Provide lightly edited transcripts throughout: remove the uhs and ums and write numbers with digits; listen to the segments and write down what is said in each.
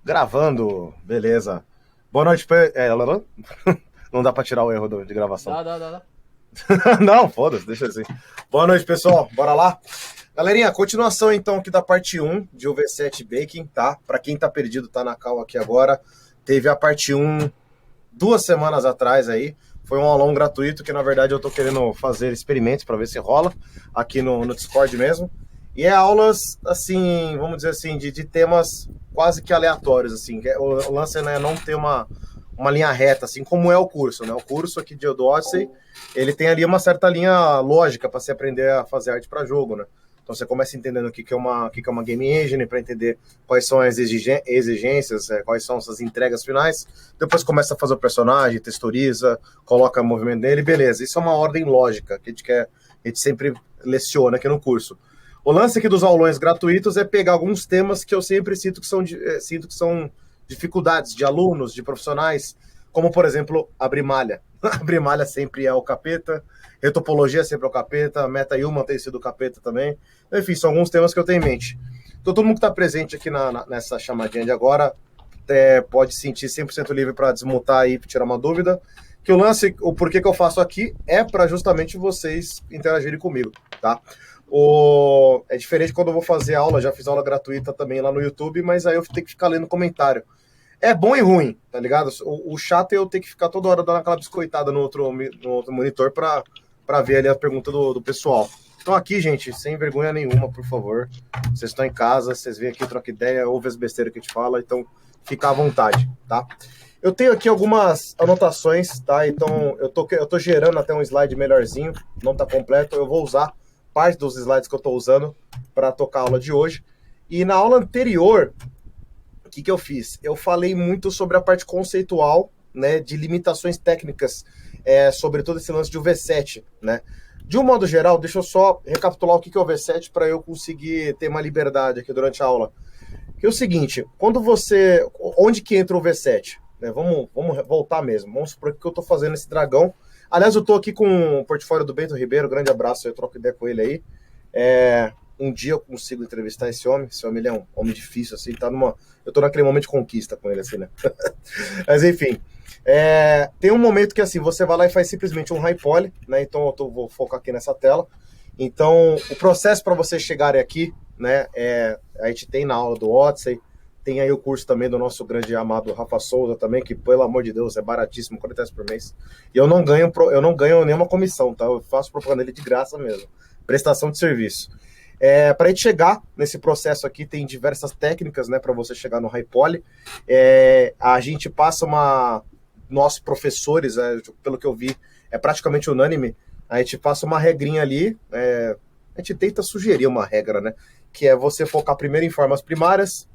Gravando, beleza. Boa noite, não dá pra tirar o erro de gravação. Dá. Não, foda-se, deixa assim. Boa noite, pessoal, bora lá? Galerinha, continuação então aqui da parte 1 de UV7 Baking, tá? Pra quem tá perdido, tá na cal aqui agora, teve a parte 1 2 semanas atrás aí. Foi um aulão gratuito que, na verdade, eu tô querendo fazer experimentos pra ver se rola aqui no Discord mesmo. E é aulas, assim, vamos dizer assim, de temas quase que aleatórios, assim. O lance é não ter uma linha reta, assim como é o curso, né? O curso aqui do Odyssey, ele tem ali uma certa linha lógica para você aprender a fazer arte para jogo, né? Então você começa entendendo o que é uma game engine, para entender quais são as exigências, quais são as entregas finais. Depois começa a fazer o personagem, texturiza, coloca o movimento dele, beleza. Isso é uma ordem lógica que a gente sempre leciona aqui no curso. O lance aqui dos aulões gratuitos é pegar alguns temas que eu sempre sinto que são dificuldades de alunos, de profissionais, como, por exemplo, abrir malha. Abrir malha sempre é o capeta, retopologia sempre é o capeta, meta-human tem sido o capeta também. Enfim, são alguns temas que eu tenho em mente. Então, todo mundo que está presente aqui nessa chamadinha de agora pode se sentir 100% livre para desmutar e tirar uma dúvida. Que o lance, o porquê que eu faço aqui é para justamente vocês interagirem comigo, tá? É diferente quando eu vou fazer aula, já fiz aula gratuita também lá no YouTube, mas aí eu tenho que ficar lendo comentário. É bom e ruim, tá ligado? O chato é eu ter que ficar toda hora dando aquela biscoitada no outro monitor pra ver ali a pergunta do pessoal. Então aqui, gente, sem vergonha nenhuma, por favor. Vocês estão em casa, vocês vêm aqui, trocam ideia, ouvem as besteiras que a gente fala, então fica à vontade, tá? Eu tenho aqui algumas anotações, tá? Então eu tô gerando até um slide melhorzinho, não tá completo, eu vou usar parte dos slides que eu tô usando para tocar a aula de hoje. E na aula anterior, o que eu fiz? Eu falei muito sobre a parte conceitual, né, de limitações técnicas, sobre todo esse lance de UV7, né? De um modo geral, deixa eu só recapitular o que é o UV7 para eu conseguir ter uma liberdade aqui durante a aula. Que é o seguinte, onde que entra o UV7? Né, vamos voltar mesmo, vamos supor que eu estou fazendo esse dragão. Aliás, eu estou aqui com o portfólio do Bento Ribeiro, grande abraço, eu troco ideia com ele aí. Um dia eu consigo entrevistar esse homem ele é um homem difícil, assim, eu tô naquele momento de conquista com ele, assim, né? Mas enfim, tem um momento que, assim, você vai lá e faz simplesmente um high poly, né? Então vou focar aqui nessa tela. Então, o processo para vocês chegarem aqui, né, a gente tem na aula do Odyssey, tem aí o curso também do nosso grande amado Rafa Souza também, que, pelo amor de Deus, é baratíssimo, 40 reais por mês. E eu não ganho nenhuma comissão, tá? Eu faço propaganda dele de graça mesmo. Prestação de serviço. Para a gente chegar nesse processo aqui, tem diversas técnicas, né, para você chegar no high poly. A gente passa nossos professores, pelo que eu vi, é praticamente unânime, a gente passa uma regrinha ali, a gente tenta sugerir uma regra, né, que é você focar primeiro em formas primárias,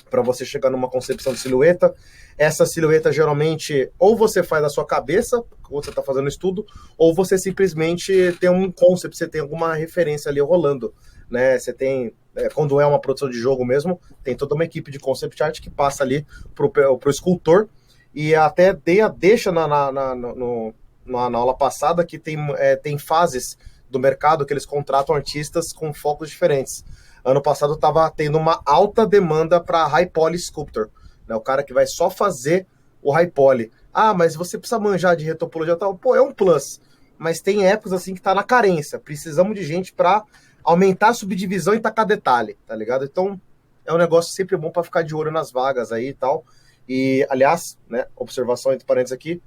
para você chegar numa concepção de silhueta. Essa silhueta, geralmente, ou você faz na sua cabeça, quando você está fazendo o estudo, ou você simplesmente tem um concept, você tem alguma referência ali rolando, né? Você tem, quando é uma produção de jogo mesmo, tem toda uma equipe de concept art que passa ali pro escultor, e até deixa na aula passada que tem fases do mercado que eles contratam artistas com focos diferentes. Ano passado estava tendo uma alta demanda para high poly sculptor, né? O cara que vai só fazer o high poly. Ah, mas você precisa manjar de retopologia e tal. Pô, é um plus. Mas tem épocas assim que tá na carência. Precisamos de gente para aumentar a subdivisão e tacar detalhe, tá ligado? Então, é um negócio sempre bom para ficar de olho nas vagas aí e tal. E, aliás, né, observação entre parênteses aqui,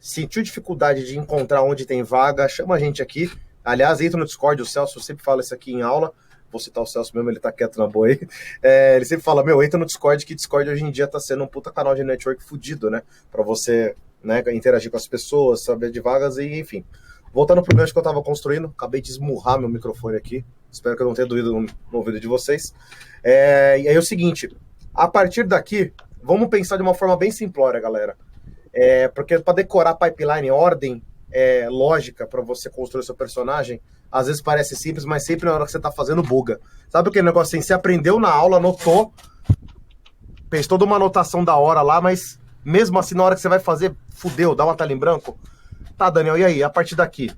sentiu dificuldade de encontrar onde tem vaga, chama a gente aqui. Aliás, entra no Discord, o Celso sempre fala isso aqui em aula. Vou citar o Celso mesmo, ele tá quieto na boa aí. Ele sempre fala, entra no Discord, que Discord hoje em dia tá sendo um puta canal de network fudido, né? Pra você, né, interagir com as pessoas, saber de vagas e, enfim. Voltando pro gancho que eu tava construindo, acabei de esmurrar meu microfone aqui. Espero que eu não tenha doído no ouvido de vocês. E aí é o seguinte, a partir daqui, vamos pensar de uma forma bem simplória, galera. Porque para decorar pipeline em ordem lógica para você construir o seu personagem, às vezes parece simples, mas sempre na hora que você tá fazendo buga. Sabe aquele negócio assim, você aprendeu na aula, anotou, fez toda uma anotação da hora lá, mas mesmo assim na hora que você vai fazer, fudeu, dá uma tela em branco? Tá, Daniel, e aí, a partir daqui?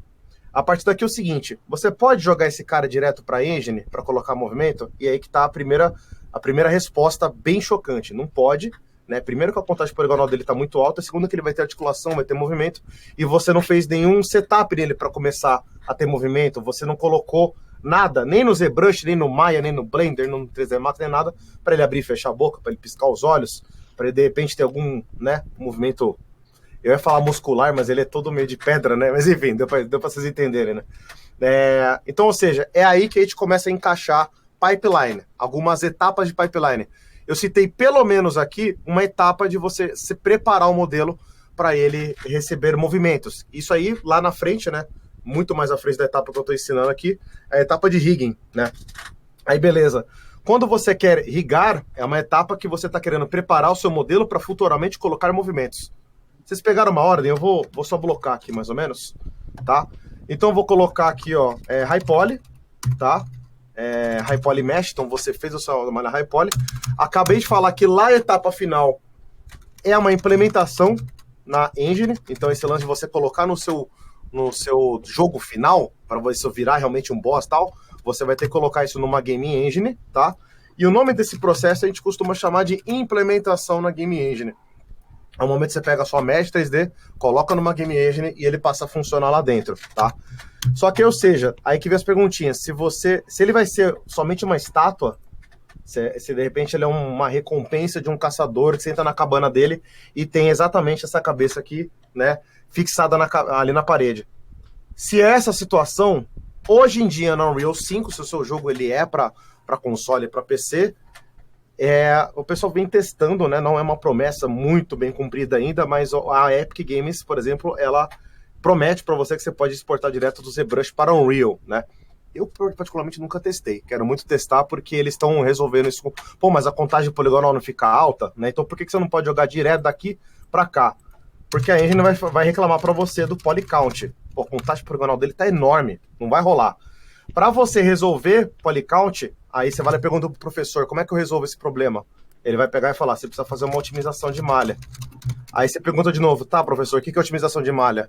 A partir daqui é o seguinte, você pode jogar esse cara direto para engine, para colocar movimento, e aí que tá a primeira a primeira resposta bem chocante. Não pode, né? Primeiro que a contagem poligonal dele está muito alta, segundo que ele vai ter articulação, vai ter movimento, e você não fez nenhum setup nele para começar a ter movimento, você não colocou nada, nem no ZBrush, nem no Maya, nem no Blender, nem no 3D Max, nem nada, para ele abrir e fechar a boca, para ele piscar os olhos, para ele de repente ter algum, né, movimento, eu ia falar muscular, mas ele é todo meio de pedra, né? Mas enfim, deu para vocês entenderem, né? Então, ou seja, é aí que a gente começa a encaixar pipeline, algumas etapas de pipeline. Eu citei pelo menos aqui uma etapa de você se preparar o modelo para ele receber movimentos. Isso aí, lá na frente, né? Muito mais à frente da etapa que eu estou ensinando aqui, é a etapa de rigging, né? Aí, beleza. Quando você quer rigar, é uma etapa que você está querendo preparar o seu modelo para futuramente colocar movimentos. Vocês pegaram uma ordem? Eu vou só blocar aqui, mais ou menos, tá? Então, eu vou colocar aqui, ó, High Poly, tá? High Poly Mesh, então você fez a sua malha High Poly. Acabei de falar que lá a etapa final é uma implementação na engine, então esse lance de você colocar no seu jogo final, para você virar realmente um boss e tal, você vai ter que colocar isso numa Game Engine, tá? E o nome desse processo a gente costuma chamar de implementação na Game Engine. É o momento que você pega a sua Mesh 3D, coloca numa Game Engine e ele passa a funcionar lá dentro, tá? Só que, ou seja, aí que vem as perguntinhas, se ele vai ser somente uma estátua, se de repente ele é uma recompensa de um caçador que senta na cabana dele e tem exatamente essa cabeça aqui, né, fixada ali na parede. Se é essa situação, hoje em dia no Unreal 5, se o seu jogo ele é para console e para PC, o pessoal vem testando, né, não é uma promessa muito bem cumprida ainda, mas a Epic Games, por exemplo, ela promete para você que você pode exportar direto do ZBrush para Unreal, né? Eu, particularmente, nunca testei. Quero muito testar porque eles estão resolvendo isso. Pô, mas a contagem poligonal não fica alta, né? Então por que você não pode jogar direto daqui para cá? Porque a engine vai reclamar para você do poly count. Pô, a contagem poligonal dele tá enorme, não vai rolar. Para você resolver poly count, aí você vai lá e pergunta pro professor, como é que eu resolvo esse problema? Ele vai pegar e falar, você precisa fazer uma otimização de malha. Aí você pergunta de novo, tá, professor, o que é otimização de malha?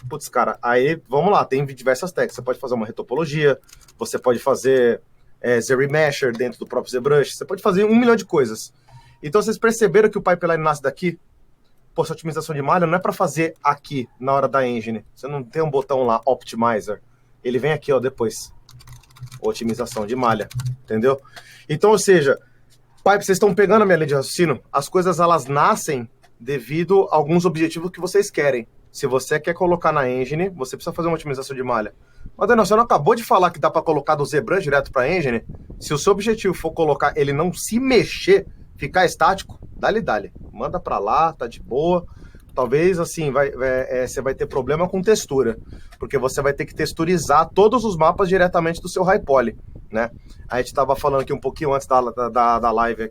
Putz, cara, aí vamos lá, tem diversas técnicas. Você pode fazer uma retopologia, você pode fazer Z-Remesher dentro do próprio ZBrush, você pode fazer 1 milhão de coisas. Então vocês perceberam que o pipeline nasce daqui? Pô, essa otimização de malha não é para fazer aqui, na hora da engine. Você não tem um botão lá, Optimizer. Ele vem aqui, ó, depois. Otimização de malha, entendeu? Então, ou seja, vocês estão pegando a minha linha de raciocínio? As coisas, elas nascem devido a alguns objetivos que vocês querem. Se você quer colocar na engine, você precisa fazer uma otimização de malha. Mas, Daniel, você não acabou de falar que dá para colocar do ZBrush direto para a engine? Se o seu objetivo for colocar ele não se mexer, ficar estático, dá-lhe. Manda para lá, tá de boa. Talvez, assim, você vai ter problema com textura, porque você vai ter que texturizar todos os mapas diretamente do seu High Poly, né? A gente estava falando aqui um pouquinho antes da live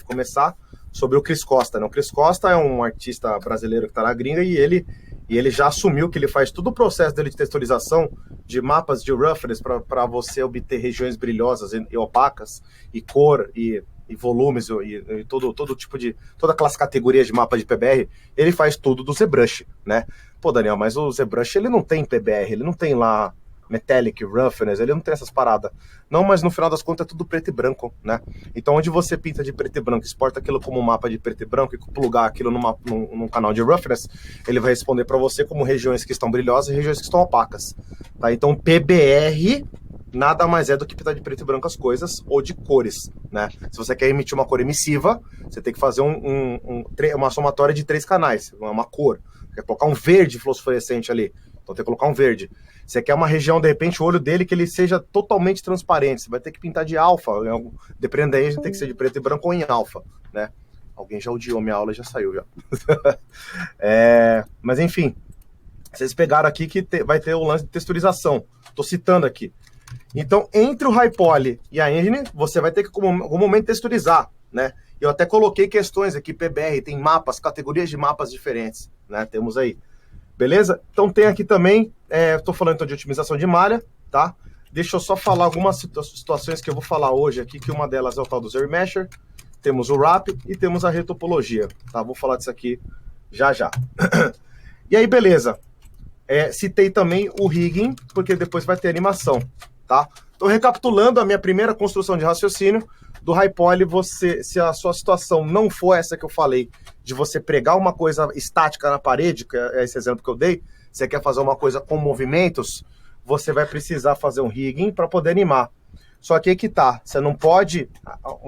começar, sobre o Chris Costa, né? O Chris Costa é um artista brasileiro que está na gringa e ele já assumiu que ele faz todo o processo dele de texturização de mapas de roughness para você obter regiões brilhosas e opacas, e cor, e volumes, e todo tipo de... toda aquelas categorias de mapa de PBR, ele faz tudo do ZBrush, né? Pô, Daniel, mas o ZBrush, ele não tem PBR, ele não tem lá metallic, roughness, ele não tem essas paradas. Não, mas no final das contas é tudo preto e branco, né? Então, onde você pinta de preto e branco, exporta aquilo como um mapa de preto e branco e plugar aquilo num canal de roughness, ele vai responder para você como regiões que estão brilhosas e regiões que estão opacas, tá? Então, PBR nada mais é do que pintar de preto e branco as coisas, ou de cores, né? Se você quer emitir uma cor emissiva, você tem que fazer uma somatória de 3 canais, uma cor. Quer colocar um verde fluorescente ali, então tem que colocar um verde. Você quer uma região, de repente, o olho dele que ele seja totalmente transparente, você vai ter que pintar de alfa, dependendo da engine tem que ser de preto e branco ou em alfa, né? Alguém já odiou minha aula e já saiu, já. Mas enfim, vocês pegaram aqui que vai ter o lance de texturização, tô citando aqui. Então, entre o High Poly e a engine, você vai ter que, em algum momento, texturizar, né? Eu até coloquei questões aqui, PBR, tem mapas, categorias de mapas diferentes, né? Temos aí. Beleza? Então tem aqui também, estou falando então de otimização de malha, tá? Deixa eu só falar algumas situações que eu vou falar hoje aqui, que uma delas é o tal do Z-Remesher, temos o Wrap e temos a retopologia, tá? Vou falar disso aqui já. E aí, beleza. Citei também o rigging, porque depois vai ter animação, tá? Então, recapitulando a minha primeira construção de raciocínio, Do high poly, se a sua situação não for essa que eu falei, de você pregar uma coisa estática na parede, que é esse exemplo que eu dei, você quer fazer uma coisa com movimentos, você vai precisar fazer um rigging para poder animar. Só que aí que tá, você não pode,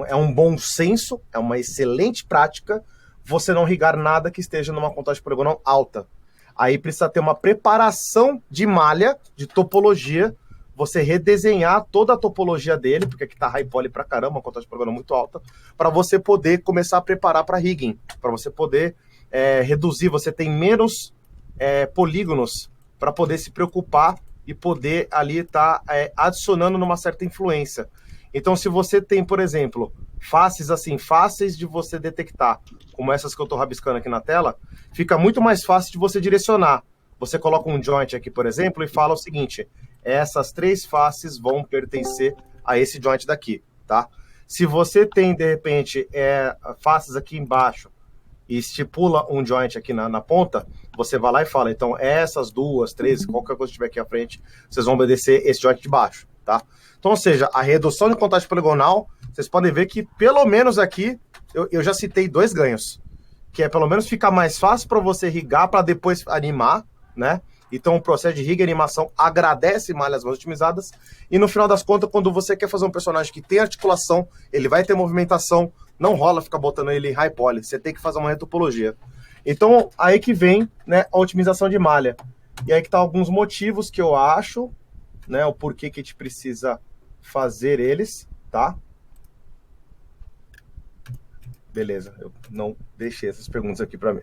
é um bom senso, é uma excelente prática, você não rigar nada que esteja numa contagem poligonal alta. Aí precisa ter uma preparação de malha, de topologia, você redesenhar toda a topologia dele, porque aqui tá high poly pra caramba, uma contagem poligonal muito alta, para você poder começar a preparar para rigging, para você poder reduzir, você tem menos polígonos para poder se preocupar e poder ali estar adicionando numa certa influência. Então, se você tem, por exemplo, faces assim, fáceis de você detectar, como essas que eu estou rabiscando aqui na tela, fica muito mais fácil de você direcionar. Você coloca um joint aqui, por exemplo, e fala o seguinte, essas 3 faces vão pertencer a esse joint daqui, tá? Se você tem, de repente, faces aqui embaixo e estipula um joint aqui na ponta, você vai lá e fala, então essas 2, 3, qualquer coisa que tiver aqui à frente, vocês vão obedecer esse joint de baixo, tá? Então, ou seja, a redução de contagem poligonal, vocês podem ver que pelo menos aqui, eu já citei 2 ganhos, que é pelo menos ficar mais fácil para você rigar para depois animar, né? Então o processo de rig e animação agradece malhas mais otimizadas e no final das contas, quando você quer fazer um personagem que tem articulação, ele vai ter movimentação, não rola ficar botando ele em high poly, você tem que fazer uma retopologia. Então aí que vem, né, a otimização de malha. E aí que tá alguns motivos que eu acho, né, o porquê que a gente precisa fazer eles, tá? Beleza, eu não deixei essas perguntas aqui para mim.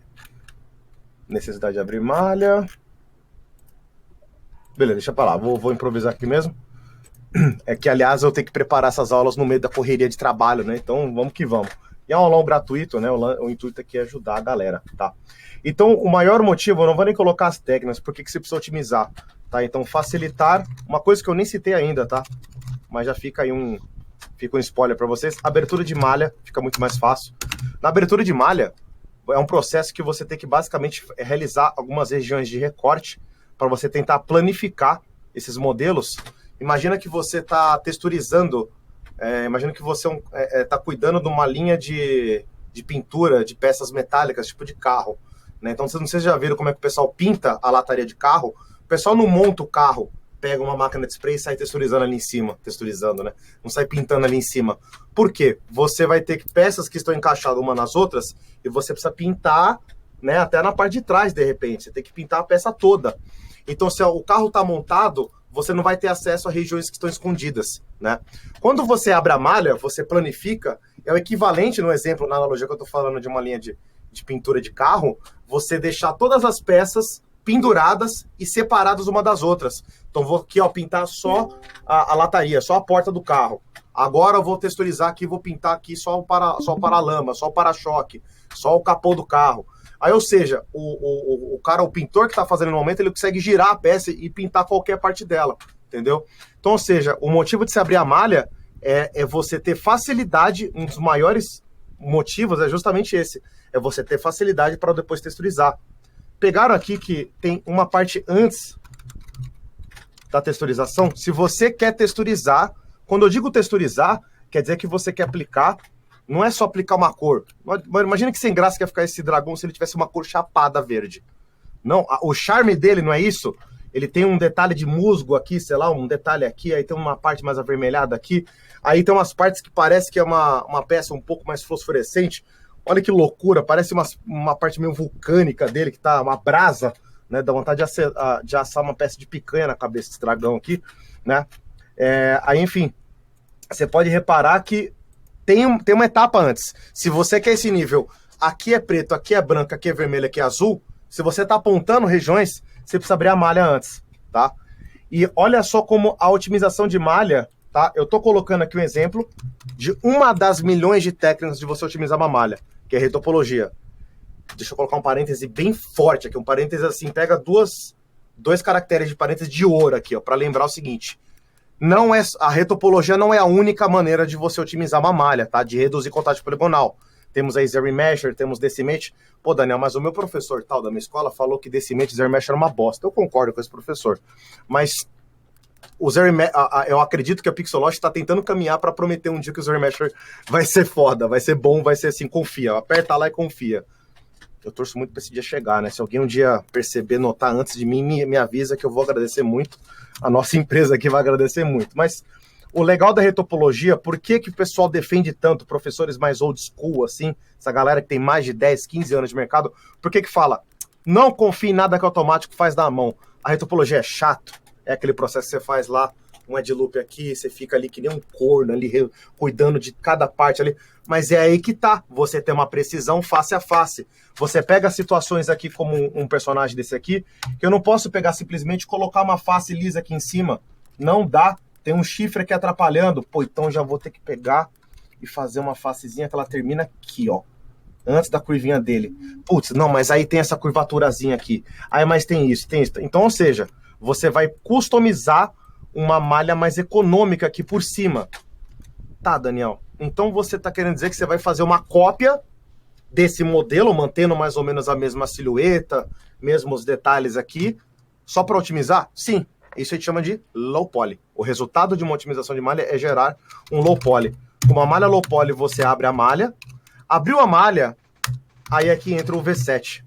Necessidade de abrir malha. Beleza, deixa pra lá, vou improvisar aqui mesmo. É que, aliás, eu tenho que preparar essas aulas no meio da correria de trabalho, né? Então, vamos que vamos. E é um aulão gratuito, né? O intuito aqui é ajudar a galera, tá? Então, o maior motivo, eu não vou nem colocar as técnicas, porque que você precisa otimizar, tá? Então, facilitar, uma coisa que eu nem citei ainda, tá? Mas já fica aí um spoiler para vocês. Abertura de malha fica muito mais fácil. Na abertura de malha, é um processo que você tem que basicamente realizar algumas regiões de recorte para você tentar planificar esses modelos. Imagina que você está texturizando, imagina que você está cuidando de uma linha de pintura de peças metálicas, tipo de carro, né? Então, vocês não sei se já viram como é que o pessoal pinta a lataria de carro. O pessoal não monta o carro, pega uma máquina de spray e sai texturizando ali em cima, né? Não sai pintando ali em cima. Por quê? Você vai ter peças que estão encaixadas uma nas outras e você precisa pintar, né, até na parte de trás, de repente. Você tem que pintar a peça toda. Então, se o carro está montado, você não vai ter acesso a regiões que estão escondidas, né? Quando você abre a malha, você planifica, é o equivalente, no exemplo, na analogia que eu estou falando de uma linha de pintura de carro, você deixar todas as peças penduradas e separadas uma das outras. Então, vou aqui, ó, pintar só a lataria, só a porta do carro. Agora eu vou texturizar aqui, vou pintar aqui só o paralama, só o para-choque, só o capô do carro. Aí, ou seja, o cara, o pintor que está fazendo no momento, ele consegue girar a peça e pintar qualquer parte dela, entendeu? Então, ou seja, o motivo de se abrir a malha é você ter facilidade, um dos maiores motivos é justamente esse, é você ter facilidade para depois texturizar. Pegaram aqui que tem uma parte antes da texturização. Se você quer texturizar, quando eu digo texturizar, quer dizer que você quer aplicar, não é só aplicar uma cor. Imagina que sem graça que ia ficar esse dragão se ele tivesse uma cor chapada verde. Não, o charme dele não é isso. Ele tem um detalhe de musgo aqui, sei lá, um detalhe aqui, aí tem uma parte mais avermelhada aqui, aí tem umas partes que parece que é uma peça um pouco mais fosforescente. Olha que loucura, parece uma parte meio vulcânica dele, que tá uma brasa, né? Dá vontade de assar uma peça de picanha na cabeça desse dragão aqui, né? Aí, enfim, você pode reparar que tem uma etapa antes. Se você quer esse nível, aqui é preto, aqui é branco, aqui é vermelho, aqui é azul, se você tá apontando regiões, você precisa abrir a malha antes, tá? E olha só como a otimização de malha, tá? Eu tô colocando aqui um exemplo de uma das milhões de técnicas de você otimizar uma malha, que é a retopologia. Deixa eu colocar um parêntese bem forte aqui, um parêntese assim, pega dois caracteres de parêntese de ouro aqui, ó, para lembrar o seguinte: a retopologia não é a única maneira de você otimizar uma malha, tá? De reduzir contagem poligonal. Temos aí ZRemeasure, temos Decimate. Pô, Daniel, mas o meu professor tal da minha escola falou que Decimate e ZRemeasure era uma bosta. Eu concordo com esse professor. Mas eu acredito que a Pixology está tentando caminhar para prometer um dia que o Zero Mesher vai ser foda, vai ser bom, vai ser assim, confia. Aperta lá e confia. Eu torço muito para esse dia chegar, né? Se alguém um dia perceber, notar antes de mim, me avisa que eu vou agradecer muito. A nossa empresa aqui vai agradecer muito. Mas o legal da retopologia, por que o pessoal defende tanto, professores mais old school, assim, essa galera que tem mais de 10, 15 anos de mercado, por que fala, não confie em nada que o automático faz na mão? A retopologia é chato, é aquele processo que você faz lá, um edge loop aqui, você fica ali que nem um corno, ali, cuidando de cada parte ali, mas é aí que tá, você tem uma precisão face a face. Você pega situações aqui como um personagem desse aqui, que eu não posso pegar simplesmente e colocar uma face lisa aqui em cima, não dá. Tem um chifre aqui atrapalhando. Pô, então já vou ter que pegar e fazer uma facezinha que ela termina aqui, ó. Antes da curvinha dele. Putz, não, mas aí tem essa curvaturazinha aqui. Aí, mas tem isso, tem isso. Então, ou seja, você vai customizar uma malha mais econômica aqui por cima. Tá, Daniel. Então você tá querendo dizer que você vai fazer uma cópia desse modelo, mantendo mais ou menos a mesma silhueta, mesmos detalhes aqui, só para otimizar? Sim. Isso a gente chama de low poly. O resultado de uma otimização de malha é gerar um low poly. Com uma malha low poly, você abre a malha. Abriu a malha, aí aqui entra o V7.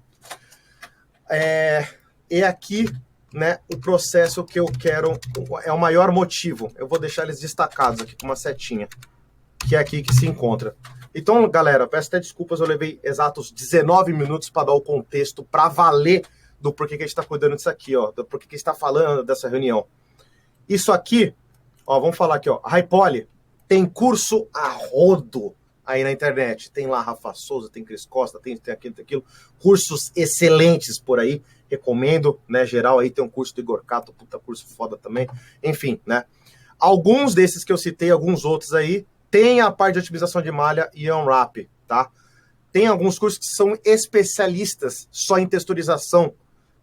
E aqui, né, o processo que eu quero é o maior motivo. Eu vou deixar eles destacados aqui com uma setinha, que é aqui que se encontra. Então, galera, peço até desculpas, eu levei exatos 19 minutos para dar o contexto, para valer do porquê que a gente está cuidando disso aqui, ó, do porquê que a gente está falando dessa reunião. Isso aqui, ó, vamos falar aqui, ó, High Poly tem curso a rodo aí na internet. Tem lá Rafa Souza, tem Cris Costa, tem aquilo, tem aquilo. Cursos excelentes por aí, recomendo, né, geral aí tem um curso do Igor Cato, puta curso foda também. Enfim, né, alguns desses que eu citei, alguns outros aí, tem a parte de otimização de malha e unwrap, tá? Tem alguns cursos que são especialistas só em texturização.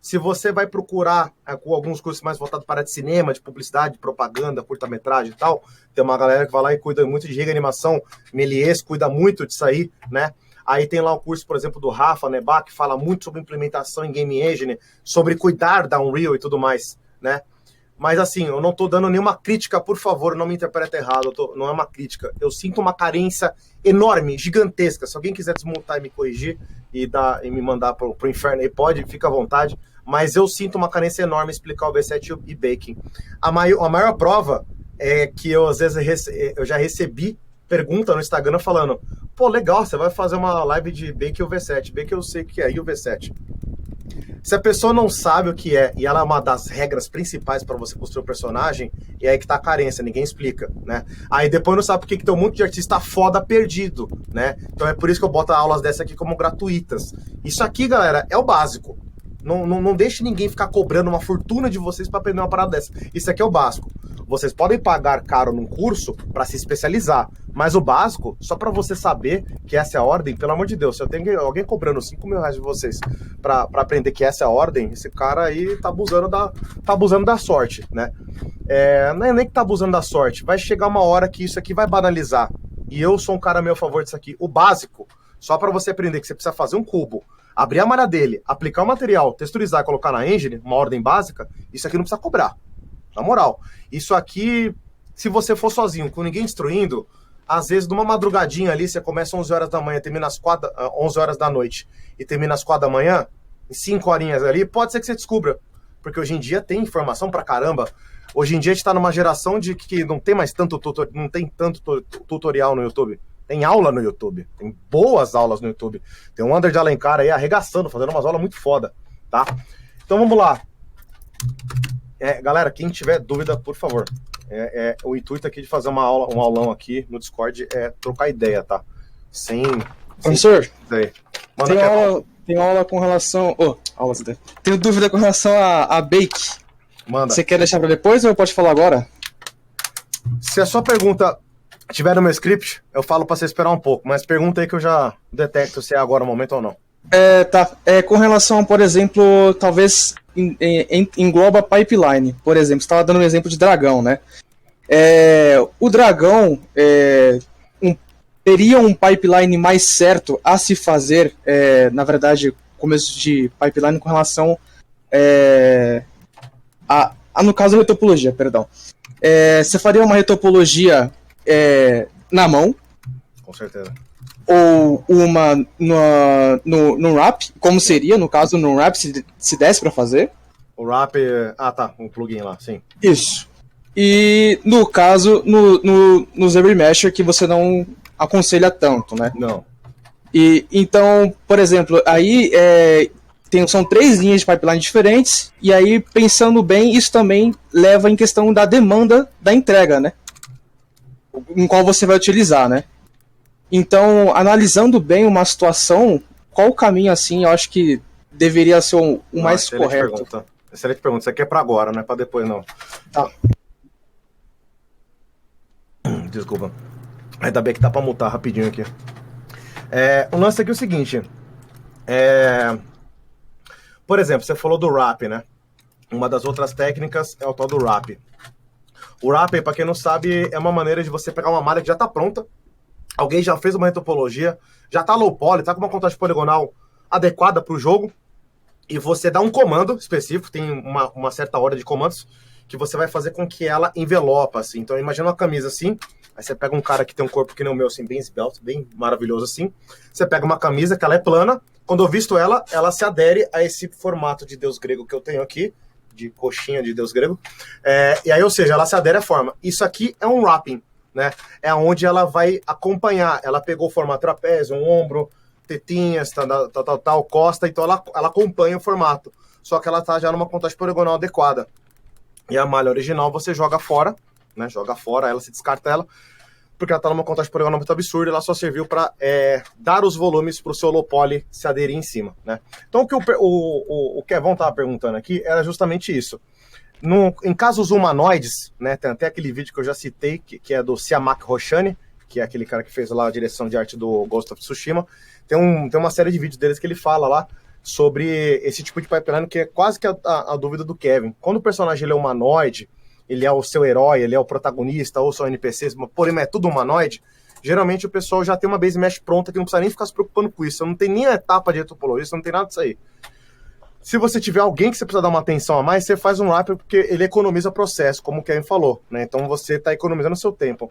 Se você vai procurar com alguns cursos mais voltados para de cinema, de publicidade, propaganda, curta-metragem e tal, tem uma galera que vai lá e cuida muito de giga animação, Melies cuida muito disso aí, né? Aí tem lá o curso, por exemplo, do Rafa Nebach, que fala muito sobre implementação em Game Engine, sobre cuidar da Unreal e tudo mais, né? Mas assim, eu não tô dando nenhuma crítica, por favor, não me interprete errado, não é uma crítica. Eu sinto uma carência enorme, gigantesca. Se alguém quiser desmontar e me corrigir e me mandar pro inferno aí, pode, fica à vontade. Mas eu sinto uma carência enorme em explicar o V7 e Baking. A maior prova é que eu, às vezes, eu já recebi pergunta no Instagram falando, pô, legal, você vai fazer uma live de Baking e o V7. Baking eu sei o que é, e o V7? Se a pessoa não sabe o que é, e ela é uma das regras principais para você construir um personagem, é aí que tá a carência, ninguém explica, né? Aí depois não sabe por que tem um monte de artista foda perdido, né? Então é por isso que eu boto aulas dessa aqui como gratuitas. Isso aqui, galera, é o básico. Não deixe ninguém ficar cobrando uma fortuna de vocês para aprender uma parada dessa. Isso aqui é o básico. Vocês podem pagar caro num curso para se especializar, mas o básico, só para você saber que essa é a ordem, pelo amor de Deus, se eu tenho alguém cobrando 5 mil reais de vocês para aprender que essa é a ordem, esse cara aí tá abusando da sorte, né? Não é nem que tá abusando da sorte, vai chegar uma hora que isso aqui vai banalizar. E eu sou um cara meio a favor disso aqui. O básico, só para você aprender que você precisa fazer um cubo, abrir a malha dele, aplicar o material, texturizar e colocar na engine, uma ordem básica, isso aqui não precisa cobrar. Na moral. Isso aqui, se você for sozinho, com ninguém instruindo, às vezes numa madrugadinha ali, você começa às 11 horas da manhã, termina às 11 horas da noite e termina às 4 da manhã, em 5 horinhas ali, pode ser que você descubra. Porque hoje em dia tem informação pra caramba. Hoje em dia a gente tá numa geração de que não tem mais tanto tutorial no YouTube. Tem aula no YouTube, tem boas aulas no YouTube. Tem um Under de Alencar aí arregaçando, fazendo umas aulas muito foda, tá? Então vamos lá. Galera, quem tiver dúvida, por favor. O intuito aqui de fazer um aulão aqui no Discord é trocar ideia, tá? Professor, tem aula com relação... tenho dúvida com relação a Bake. Manda. Você quer deixar para depois ou pode falar agora? Se a sua pergunta tiver no meu script, eu falo para você esperar um pouco, mas pergunta aí que eu já detecto se é agora o momento ou não. Tá. Com relação, por exemplo, talvez engloba pipeline. Por exemplo, você estava dando um exemplo de dragão, né? O dragão teria um pipeline mais certo a se fazer, na verdade, começo de pipeline com relação no caso, a retopologia, perdão. Você faria uma retopologia na mão, Com certeza. ou uma no wrap, como seria, no caso, no wrap, se desse pra fazer. O wrap... Ah, tá. Um plugin lá, sim. Isso. E, no caso, no Zebra Mesher, que você não aconselha tanto, né? Não. E, então, por exemplo, aí são 3 linhas de pipeline diferentes, e aí, pensando bem, isso também leva em questão da demanda da entrega, né? Em qual você vai utilizar, né? Então, analisando bem uma situação, qual o caminho, assim, eu acho que deveria ser o mais excelente correto? Pergunta. Excelente pergunta. Isso aqui é pra agora, não é pra depois, não. Tá. Desculpa. Ainda bem que tá pra mutar rapidinho aqui. O lance aqui é o seguinte. Por exemplo, você falou do wrap, né? Uma das outras técnicas é o tal do wrap. O wrap, pra quem não sabe, é uma maneira de você pegar uma malha que já tá pronta. Alguém já fez uma retopologia, já tá low poly, tá com uma contagem poligonal adequada pro jogo. E você dá um comando específico, tem uma certa ordem de comandos, que você vai fazer com que ela envelopa, assim. Então, imagina uma camisa assim, aí você pega um cara que tem um corpo que nem o meu, assim, bem esbelto, bem maravilhoso assim. Você pega uma camisa que ela é plana, quando eu visto ela, ela se adere a esse formato de deus grego que eu tenho aqui, de coxinha de deus grego. E aí, ou seja, ela se adere à forma. Isso aqui é um wrapping, né? É onde ela vai acompanhar. Ela pegou o formato trapézio, um ombro, tetinhas, tal, costa, então ela acompanha o formato. Só que ela tá já numa contagem poligonal adequada. E a malha original você joga fora, né? Joga fora, ela se descarta ela, porque ela tá numa contagem poligonal muito absurda, ela só serviu para dar os volumes pro seu low poly se aderir em cima, né? Então o que o Kevon tava perguntando aqui era justamente isso. Em casos humanoides, né? Tem até aquele vídeo que eu já citei, que é do Siamak Roshani, que é aquele cara que fez lá a direção de arte do Ghost of Tsushima. Tem uma série de vídeos deles que ele fala lá sobre esse tipo de pipeline, que é quase que a dúvida do Kevin. Quando o personagem ele é humanoide, ele é o seu herói, ele é o protagonista, ou são NPCs, porém é tudo humanoide, geralmente o pessoal já tem uma base mesh pronta que não precisa nem ficar se preocupando com isso. Não tem nem a etapa de retopologia, não tem nada disso aí. Se você tiver alguém que você precisa dar uma atenção a mais, você faz um wrapper, porque ele economiza processo, como o Kevin falou, né? Então você está economizando seu tempo.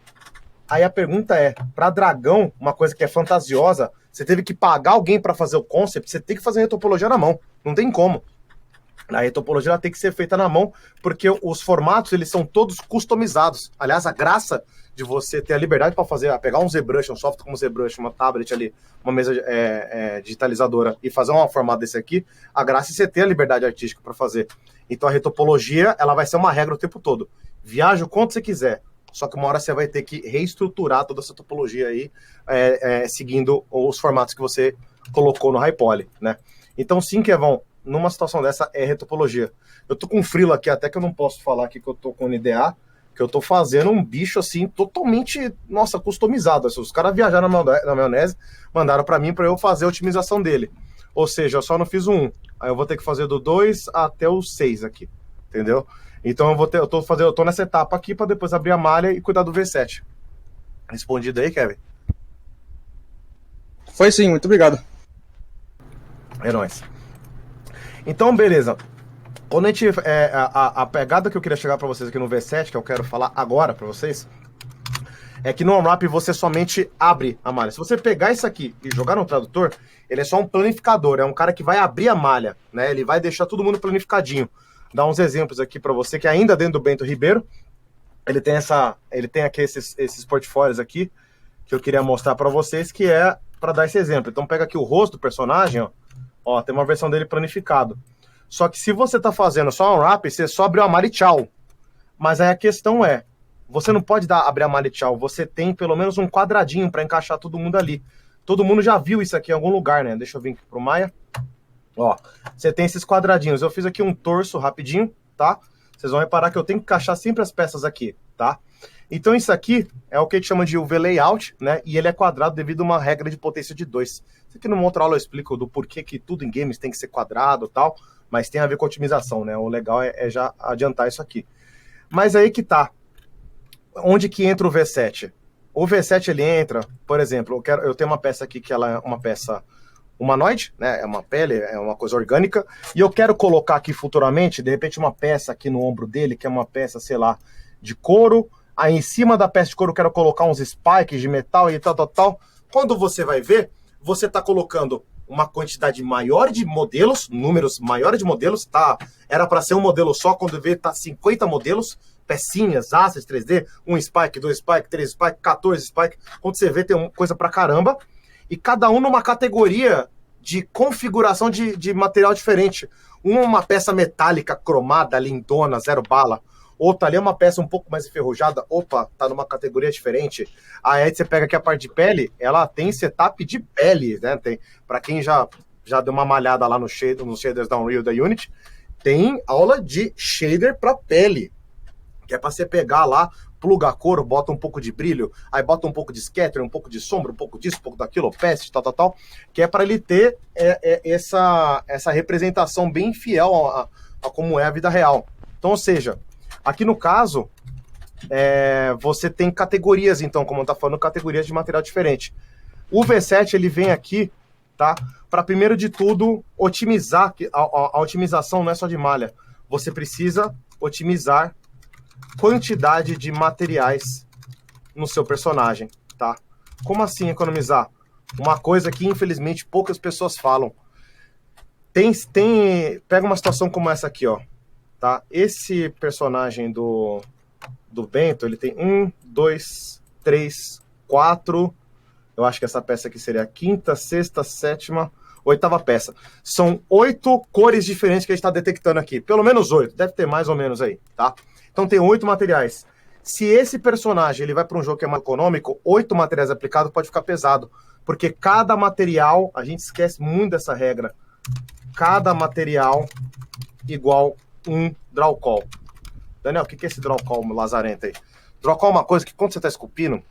Aí a pergunta é, para dragão, uma coisa que é fantasiosa, você teve que pagar alguém para fazer o concept, você tem que fazer retopologia na mão. Não tem como. A retopologia ela tem que ser feita na mão, porque os formatos eles são todos customizados. Aliás, a graça de você ter a liberdade para fazer, pegar um ZBrush, um software como ZBrush, uma tablet ali, uma mesa digitalizadora e fazer um formato desse aqui, a graça é você ter a liberdade artística para fazer. Então a retopologia ela vai ser uma regra o tempo todo. Viaja o quanto você quiser. Só que uma hora você vai ter que reestruturar toda essa topologia aí, seguindo os formatos que você colocou no High Poly, né? Então sim, Kevon, numa situação dessa é retopologia. Eu tô com um freela aqui, até que eu não posso falar aqui que eu tô com NDA, que eu tô fazendo um bicho assim, totalmente, nossa, customizado. Os caras viajaram na maionese, mandaram pra mim pra eu fazer a otimização dele. Ou seja, eu só não fiz o 1. Aí eu vou ter que fazer do 2 até o 6 aqui, entendeu? Então eu tô nessa etapa aqui para depois abrir a malha e cuidar do V7. Respondido aí, Kevin? Foi sim, muito obrigado. É nóis. Então, beleza. Quando a gente... a pegada que eu queria chegar para vocês aqui no V7, que eu quero falar agora para vocês, é que no Unwrap você somente abre a malha. Se você pegar isso aqui e jogar no tradutor, ele é só um planificador, é um cara que vai abrir a malha, né? Ele vai deixar todo mundo planificadinho. Dar uns exemplos aqui para você, que ainda dentro do Bento Ribeiro, ele tem aqui esses portfólios aqui, que eu queria mostrar para vocês, que é para dar esse exemplo. Então pega aqui o rosto do personagem, ó, tem uma versão dele planificado. Só que se você tá fazendo só um wrap, você só abre a malha e tchau. Mas aí a questão é, você não pode abrir a malha e tchau, você tem pelo menos um quadradinho para encaixar todo mundo ali. Todo mundo já viu isso aqui em algum lugar, né? Deixa eu vir aqui pro Maia. Ó, você tem esses quadradinhos. Eu fiz aqui um torso rapidinho, tá? Vocês vão reparar que eu tenho que encaixar sempre as peças aqui, tá? Então isso aqui é o que a gente chama de UV Layout, né? E ele é quadrado devido a uma regra de potência de 2. Isso aqui numa outra aula eu explico do porquê que tudo em games tem que ser quadrado e tal, mas tem a ver com otimização, né? O legal é já adiantar isso aqui. Mas aí que tá. Onde que entra o V7? O V7 ele entra, por exemplo, eu tenho uma peça aqui que ela é uma peça humanoide, né? É uma pele, é uma coisa orgânica. E eu quero colocar aqui futuramente, de repente, uma peça aqui no ombro dele, que é uma peça, sei lá, de couro. Aí em cima da peça de couro eu quero colocar uns spikes de metal e tal, tal, tal. Quando você vai ver, você está colocando uma quantidade maior de modelos, números maiores de modelos, tá? Era para ser um modelo só, quando vê, tá 50 modelos, pecinhas, assets 3D, um spike, dois spike, três spike, 14 spike. Quando você vê, tem coisa pra caramba. E cada um numa categoria de configuração de material diferente. Uma peça metálica, cromada, lindona, zero bala. Outra ali é uma peça um pouco mais enferrujada. Opa, tá numa categoria diferente. Aí você pega aqui a parte de pele, ela tem setup de pele, né? Tem, pra quem já deu uma malhada lá nos shaders da Unreal da Unity, tem aula de shader pra pele. Que é pra você pegar lá, pluga a cor, bota um pouco de brilho, aí bota um pouco de scatter, um pouco de sombra, um pouco disso, um pouco daquilo, opacity, tal, tal, tal, que é para ele ter essa representação bem fiel a como é a vida real. Então, ou seja, aqui no caso, você tem categorias, então, como eu tô falando, categorias de material diferente. O V7, ele vem aqui, tá? Para primeiro de tudo, otimizar, a otimização não é só de malha, você precisa otimizar quantidade de materiais no seu personagem, tá? Como assim economizar? Uma coisa que infelizmente poucas pessoas falam. Pega uma situação como essa aqui, ó, tá? Esse personagem do Bento, ele tem 1, 2, 3, 4. Eu acho que essa peça aqui seria a quinta, sexta, sétima, oitava peça. São 8 cores diferentes que a gente está detectando aqui. Pelo menos 8, deve ter mais ou menos aí, tá? Então tem 8 materiais. Se esse personagem ele vai para um jogo que é mais econômico, 8 materiais aplicados pode ficar pesado. Porque cada material, a gente esquece muito dessa regra. Cada material igual um draw call. Daniel, o que é esse draw call lazarento aí? Draw call é uma coisa que quando você está esculpindo,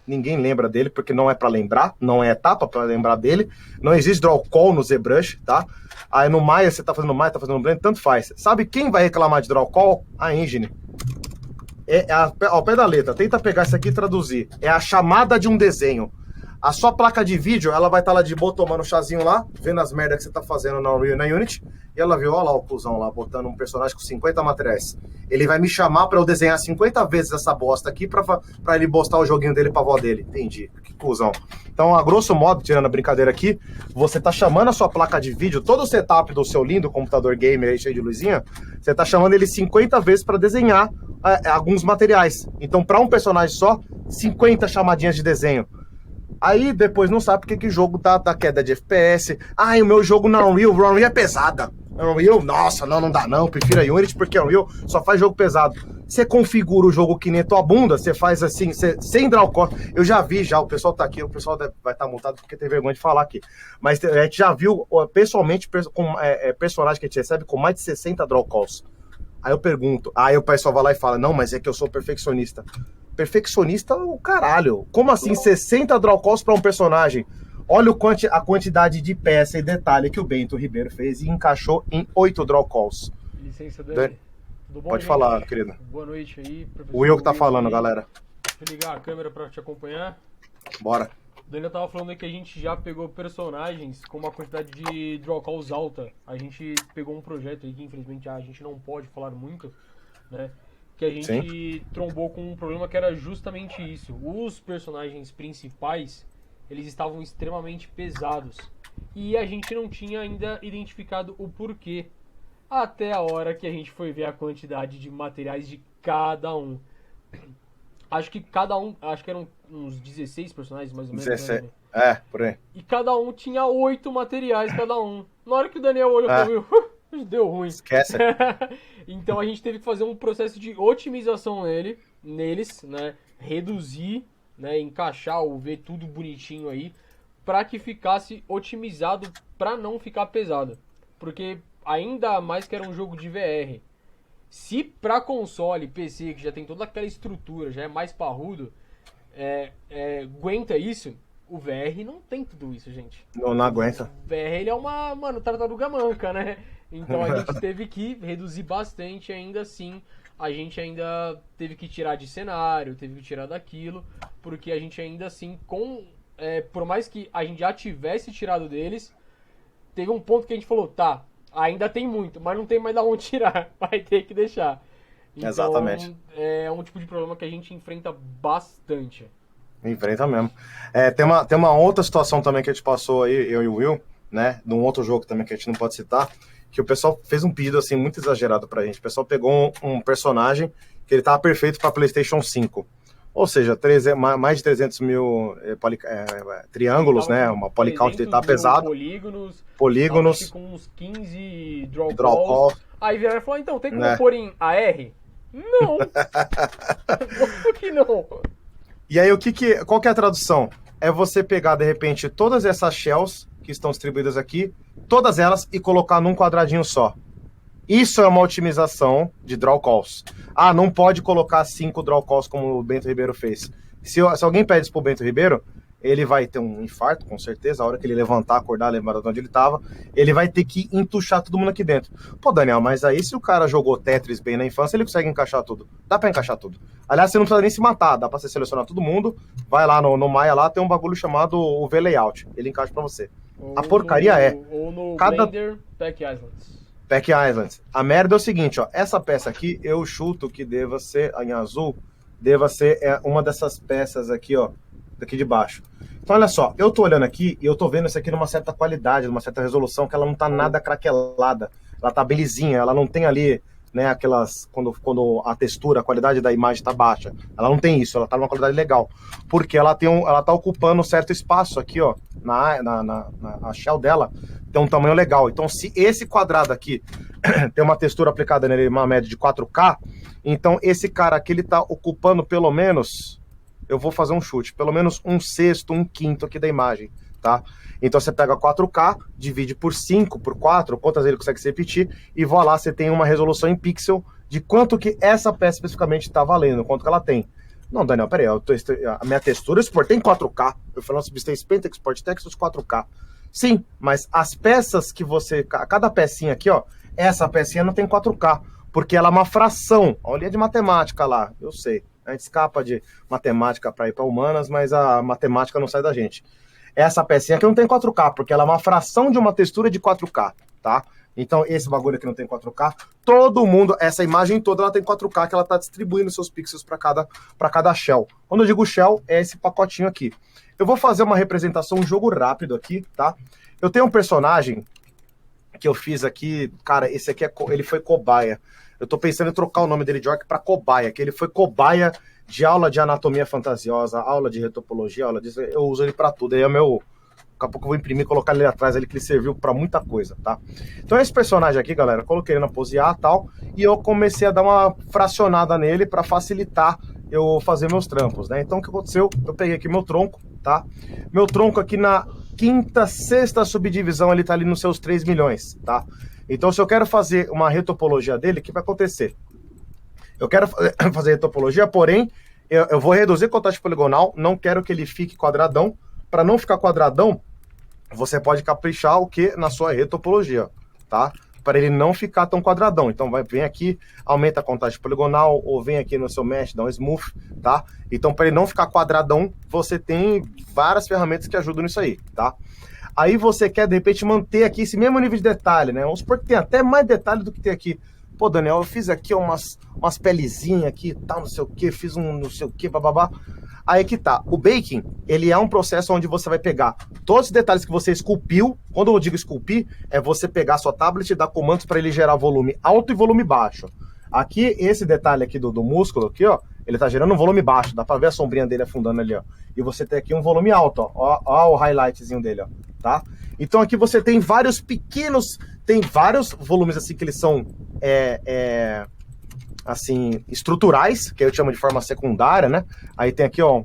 ninguém lembra dele, porque não é para lembrar, não é etapa para lembrar dele. Não existe draw call no ZBrush, tá? Aí no Maya, você tá fazendo Maya, tá fazendo Blend, tanto faz. Sabe quem vai reclamar de draw call? A engine. Ao pé da letra, tenta pegar isso aqui e traduzir. É a chamada de um desenho. A sua placa de vídeo, ela vai estar lá de boa tomando um chazinho lá, vendo as merdas que você tá fazendo na Unreal e na Unity, e ela viu, olha lá o cuzão lá, botando um personagem com 50 materiais. Ele vai me chamar pra eu desenhar 50 vezes essa bosta aqui pra ele postar o joguinho dele pra avó dele. Entendi, que cuzão. Então, a grosso modo, tirando a brincadeira aqui, você tá chamando a sua placa de vídeo, todo o setup do seu lindo computador gamer aí cheio de luzinha, você tá chamando ele 50 vezes pra desenhar alguns materiais. Então, pra um personagem só, 50 chamadinhas de desenho. Aí depois não sabe porque que o jogo tá queda de FPS. Ah, o meu jogo na Unreal é pesada. Unreal, nossa, não dá não. Prefiro a Unity porque a Unreal só faz jogo pesado. Você configura o jogo que nem tua bunda, você faz assim, sem draw call. Eu já vi, o pessoal tá aqui, o pessoal vai estar multado porque tem vergonha de falar aqui. Mas a gente já viu pessoalmente personagem que a gente recebe com mais de 60 draw calls. Aí eu pergunto, aí o pessoal vai lá e fala, não, mas é que eu sou perfeccionista. Perfeccionista, o caralho. Como assim 60 draw calls para um personagem? Olha a quantidade de peça e detalhe que o Bento Ribeiro fez e encaixou em 8 draw calls. Licença, Dani. Tudo bom, Pode gente? falar, querido. Boa noite aí, professor. O Will que tá falando, aí. galera. Deixa eu ligar a câmera pra te acompanhar. Bora. O Daniel tava falando aí que a gente já pegou personagens com uma quantidade de draw calls alta. A gente pegou um projeto aí que infelizmente a gente não pode falar muito, né? Que a gente trombou com um problema que era justamente isso. Os personagens principais, eles estavam extremamente pesados. E a gente não tinha ainda identificado o porquê. Até a hora que a gente foi ver a quantidade de materiais de cada um. Acho que eram uns 16 personagens, mais ou menos. 17. Né? Por aí. E cada um tinha 8 materiais, cada um. Na hora que o Daniel olhou pra mim, deu ruim. Esquece. Então a gente teve que fazer um processo de otimização neles, né? Reduzir, né? Encaixar ou ver tudo bonitinho aí, para que ficasse otimizado, para não ficar pesado. Porque ainda mais que era um jogo de VR. Se para console, PC, que já tem toda aquela estrutura, já é mais parrudo, aguenta isso, o VR não tem tudo isso, gente. Não aguenta. O VR, ele é uma, tartaruga manca, né? Então a gente teve que reduzir bastante, ainda assim, a gente ainda teve que tirar de cenário, teve que tirar daquilo, porque a gente ainda assim, com por mais que a gente já tivesse tirado deles, teve um ponto que a gente falou, tá, ainda tem muito, mas não tem mais da onde tirar, vai ter que deixar. Então, Exatamente. É um tipo de problema que a gente enfrenta bastante. Enfrenta mesmo. Tem uma outra situação também que a gente passou aí, eu e o Will, né, num outro jogo também que a gente não pode citar, que o pessoal fez um pedido assim muito exagerado pra gente. O pessoal pegou um personagem que ele tava perfeito pra PlayStation 5. Ou seja, mais de 300 mil triângulos, né? Uma polycount dele tá pesado. Polígonos. Com uns 15 draw call. calls. Aí vieram e falaram, então, tem como pôr em AR? Não! Por que não? E aí, qual que é a tradução? É você pegar, de repente, todas essas shells que estão distribuídas aqui, todas elas, e colocar num quadradinho só. Isso é uma otimização de draw calls. Ah, não pode colocar 5 draw calls como o Bento Ribeiro fez. Se alguém pede isso pro Bento Ribeiro, ele vai ter um infarto, com certeza. A hora que ele levantar, acordar, lembrar de onde ele tava, ele vai ter que entuchar todo mundo aqui dentro. Pô, Daniel, mas aí se o cara jogou Tetris bem na infância, ele consegue encaixar tudo. Dá pra encaixar tudo. Aliás, você não precisa nem se matar, dá pra você selecionar todo mundo. Vai lá no Maya, lá tem um bagulho chamado o V-Layout. Ele encaixa pra você. A porcaria ou no Blender, Pack Islands. Pack Islands. A merda é o seguinte, ó. Essa peça aqui, eu chuto que deva ser, em azul, deva ser uma dessas peças aqui, ó. Daqui de baixo. Então, olha só. Eu tô olhando aqui e eu tô vendo isso aqui numa certa qualidade, numa certa resolução, que ela não tá nada craquelada. Ela tá belizinha. Ela não tem ali, né, aquelas... Quando a textura, a qualidade da imagem tá baixa. Ela não tem isso. Ela tá numa qualidade legal. Porque ela tá ocupando um certo espaço aqui, ó. Na shell dela tem um tamanho legal. Então, se esse quadrado aqui tem uma textura aplicada nele, uma média de 4K, então esse cara aqui, ele tá ocupando pelo menos, eu vou fazer um chute, pelo menos 1/6, 1/5 aqui da imagem, tá? Então você pega 4K, divide por 5, por 4, quantas ele consegue se repetir, e vou lá, você tem uma resolução em pixel de quanto que essa peça especificamente está valendo, quanto que ela tem. Não, Daniel, peraí, a minha textura eu exportei em 4K, eu falei, nossa, você tem Export Textures 4K. Sim, mas as peças que você... Cada pecinha aqui, ó, essa pecinha não tem 4K, porque ela é uma fração. Olha de matemática lá, eu sei. A gente escapa de matemática para ir para humanas, mas a matemática não sai da gente. Essa pecinha aqui não tem 4K, porque ela é uma fração de uma textura de 4K, tá? Então, esse bagulho aqui não tem 4K. Todo mundo, essa imagem toda, ela tem 4K, que ela tá distribuindo seus pixels para cada shell. Quando eu digo shell, é esse pacotinho aqui. Eu vou fazer uma representação, um jogo rápido aqui, tá? Eu tenho um personagem que eu fiz aqui, cara, esse aqui ele foi cobaia. Eu tô pensando em trocar o nome dele de orc para cobaia, que ele foi cobaia de aula de anatomia fantasiosa, aula de retopologia, aula disso, eu uso ele para tudo. Aí é meu... Daqui a pouco eu vou imprimir e colocar ele atrás, ali, que ele serviu para muita coisa, tá? Então esse personagem aqui, galera, eu coloquei ele na pose A e tal, e eu comecei a dar uma fracionada nele para facilitar eu fazer meus trampos, né? Então o que aconteceu? Eu peguei aqui meu tronco, tá? Meu tronco aqui na quinta, sexta subdivisão, ele tá ali nos seus 3 milhões, tá? Então se eu quero fazer uma retopologia dele, o que vai acontecer? Eu quero fazer retopologia, porém, eu vou reduzir a contagem poligonal, não quero que ele fique quadradão. Para não ficar quadradão, você pode caprichar o que na sua retopologia, tá? Para ele não ficar tão quadradão. Então vem aqui, aumenta a contagem poligonal, ou vem aqui no seu mesh, dá um smooth, tá? Então para ele não ficar quadradão, você tem várias ferramentas que ajudam nisso aí, tá? Aí você quer, de repente, manter aqui esse mesmo nível de detalhe, né? Vamos supor que tem até mais detalhe do que tem aqui. Pô, Daniel, eu fiz aqui umas pelezinhas aqui e tal, não sei o que, fiz um não sei o que, bababá. Aí que tá, o baking, ele é um processo onde você vai pegar todos os detalhes que você esculpiu. Quando eu digo esculpir, é você pegar a sua tablet e dar comandos para ele gerar volume alto e volume baixo. Aqui, esse detalhe aqui do músculo aqui, ó, ele tá gerando um volume baixo, dá pra ver a sombrinha dele afundando ali, ó. E você tem aqui um volume alto, ó o highlightzinho dele, ó, tá? Então aqui você tem vários pequenos, tem vários volumes assim que eles são, assim, estruturais, que eu chamo de forma secundária, né? Aí tem aqui, ó,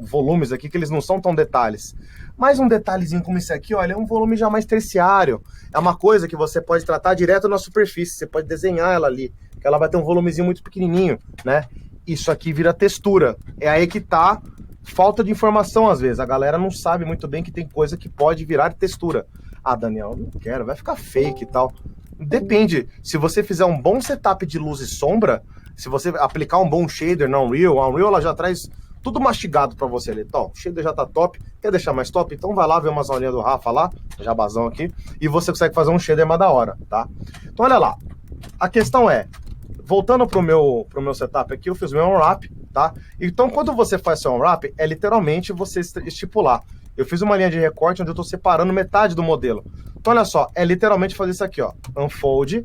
volumes aqui que eles não são tão detalhes. Mas um detalhezinho como esse aqui, olha, é um volume já mais terciário. É uma coisa que você pode tratar direto na superfície, você pode desenhar ela ali, que ela vai ter um volumezinho muito pequenininho, né? Isso aqui vira textura. É aí que tá falta de informação às vezes. A galera não sabe muito bem que tem coisa que pode virar textura. Ah, Daniel, não quero, vai ficar fake e tal. Depende, se você fizer um bom setup de luz e sombra, se você aplicar um bom shader na Unreal, a Unreal ela já traz tudo mastigado pra você ali. Então, o shader já tá top, quer deixar mais top? Então vai lá ver umas aulinhas do Rafa lá, jabazão aqui, e você consegue fazer um shader mais da hora, tá? Então olha lá, a questão é, voltando pro meu setup aqui, eu fiz o meu unwrap, tá? Então quando você faz seu unwrap, é literalmente você estipular. Eu fiz uma linha de recorte onde eu tô separando metade do modelo. Então olha só, é literalmente fazer isso aqui, ó, unfold,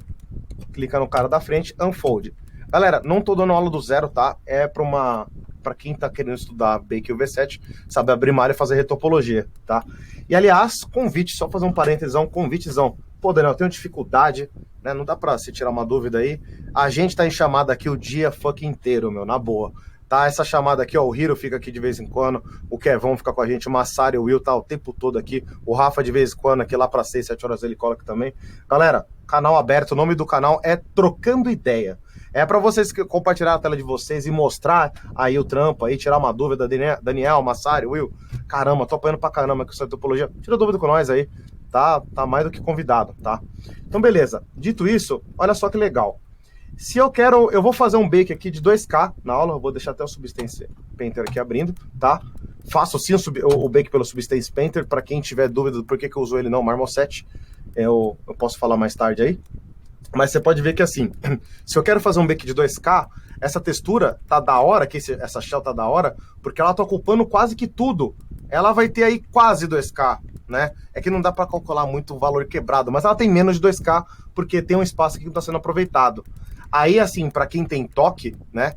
clica no cara da frente, unfold. Galera, não tô dando aula do zero, tá? É pra quem tá querendo estudar Bake UV7, sabe abrir malha e fazer retopologia, tá? E aliás, convite, só fazer um parêntesão, convitezão. Pô, Daniel, eu tenho dificuldade, né? Não dá pra se tirar uma dúvida aí. A gente tá em chamada aqui o dia fucking inteiro, meu, na boa. Tá, essa chamada aqui, ó, o Hiro fica aqui de vez em quando, o Kevão fica com a gente, o Massari, o Will tá o tempo todo aqui, o Rafa de vez em quando aqui, lá pra 6, 7 horas ele cola aqui também. Galera, canal aberto, o nome do canal é Trocando Ideia. É pra vocês compartilhar a tela de vocês e mostrar aí o trampo, aí tirar uma dúvida, Daniel, Massari, Will, caramba, tô apanhando pra caramba com essa topologia, tira dúvida com nós aí, tá mais do que convidado, tá? Então beleza, dito isso, olha só que legal. Se eu quero, eu vou fazer um bake aqui de 2K na aula, eu vou deixar até o Substance Painter aqui abrindo, tá? Faço sim o bake pelo Substance Painter, para quem tiver dúvida do porquê que eu uso ele não, Marmoset, eu posso falar mais tarde aí. Mas você pode ver que assim, se eu quero fazer um bake de 2K, essa textura tá da hora, que essa shell tá da hora, porque ela tá ocupando quase que tudo. Ela vai ter aí quase 2K, né? É que não dá para calcular muito o valor quebrado, mas ela tem menos de 2K, porque tem um espaço aqui que não tá sendo aproveitado. Aí, assim, para quem tem toque, né,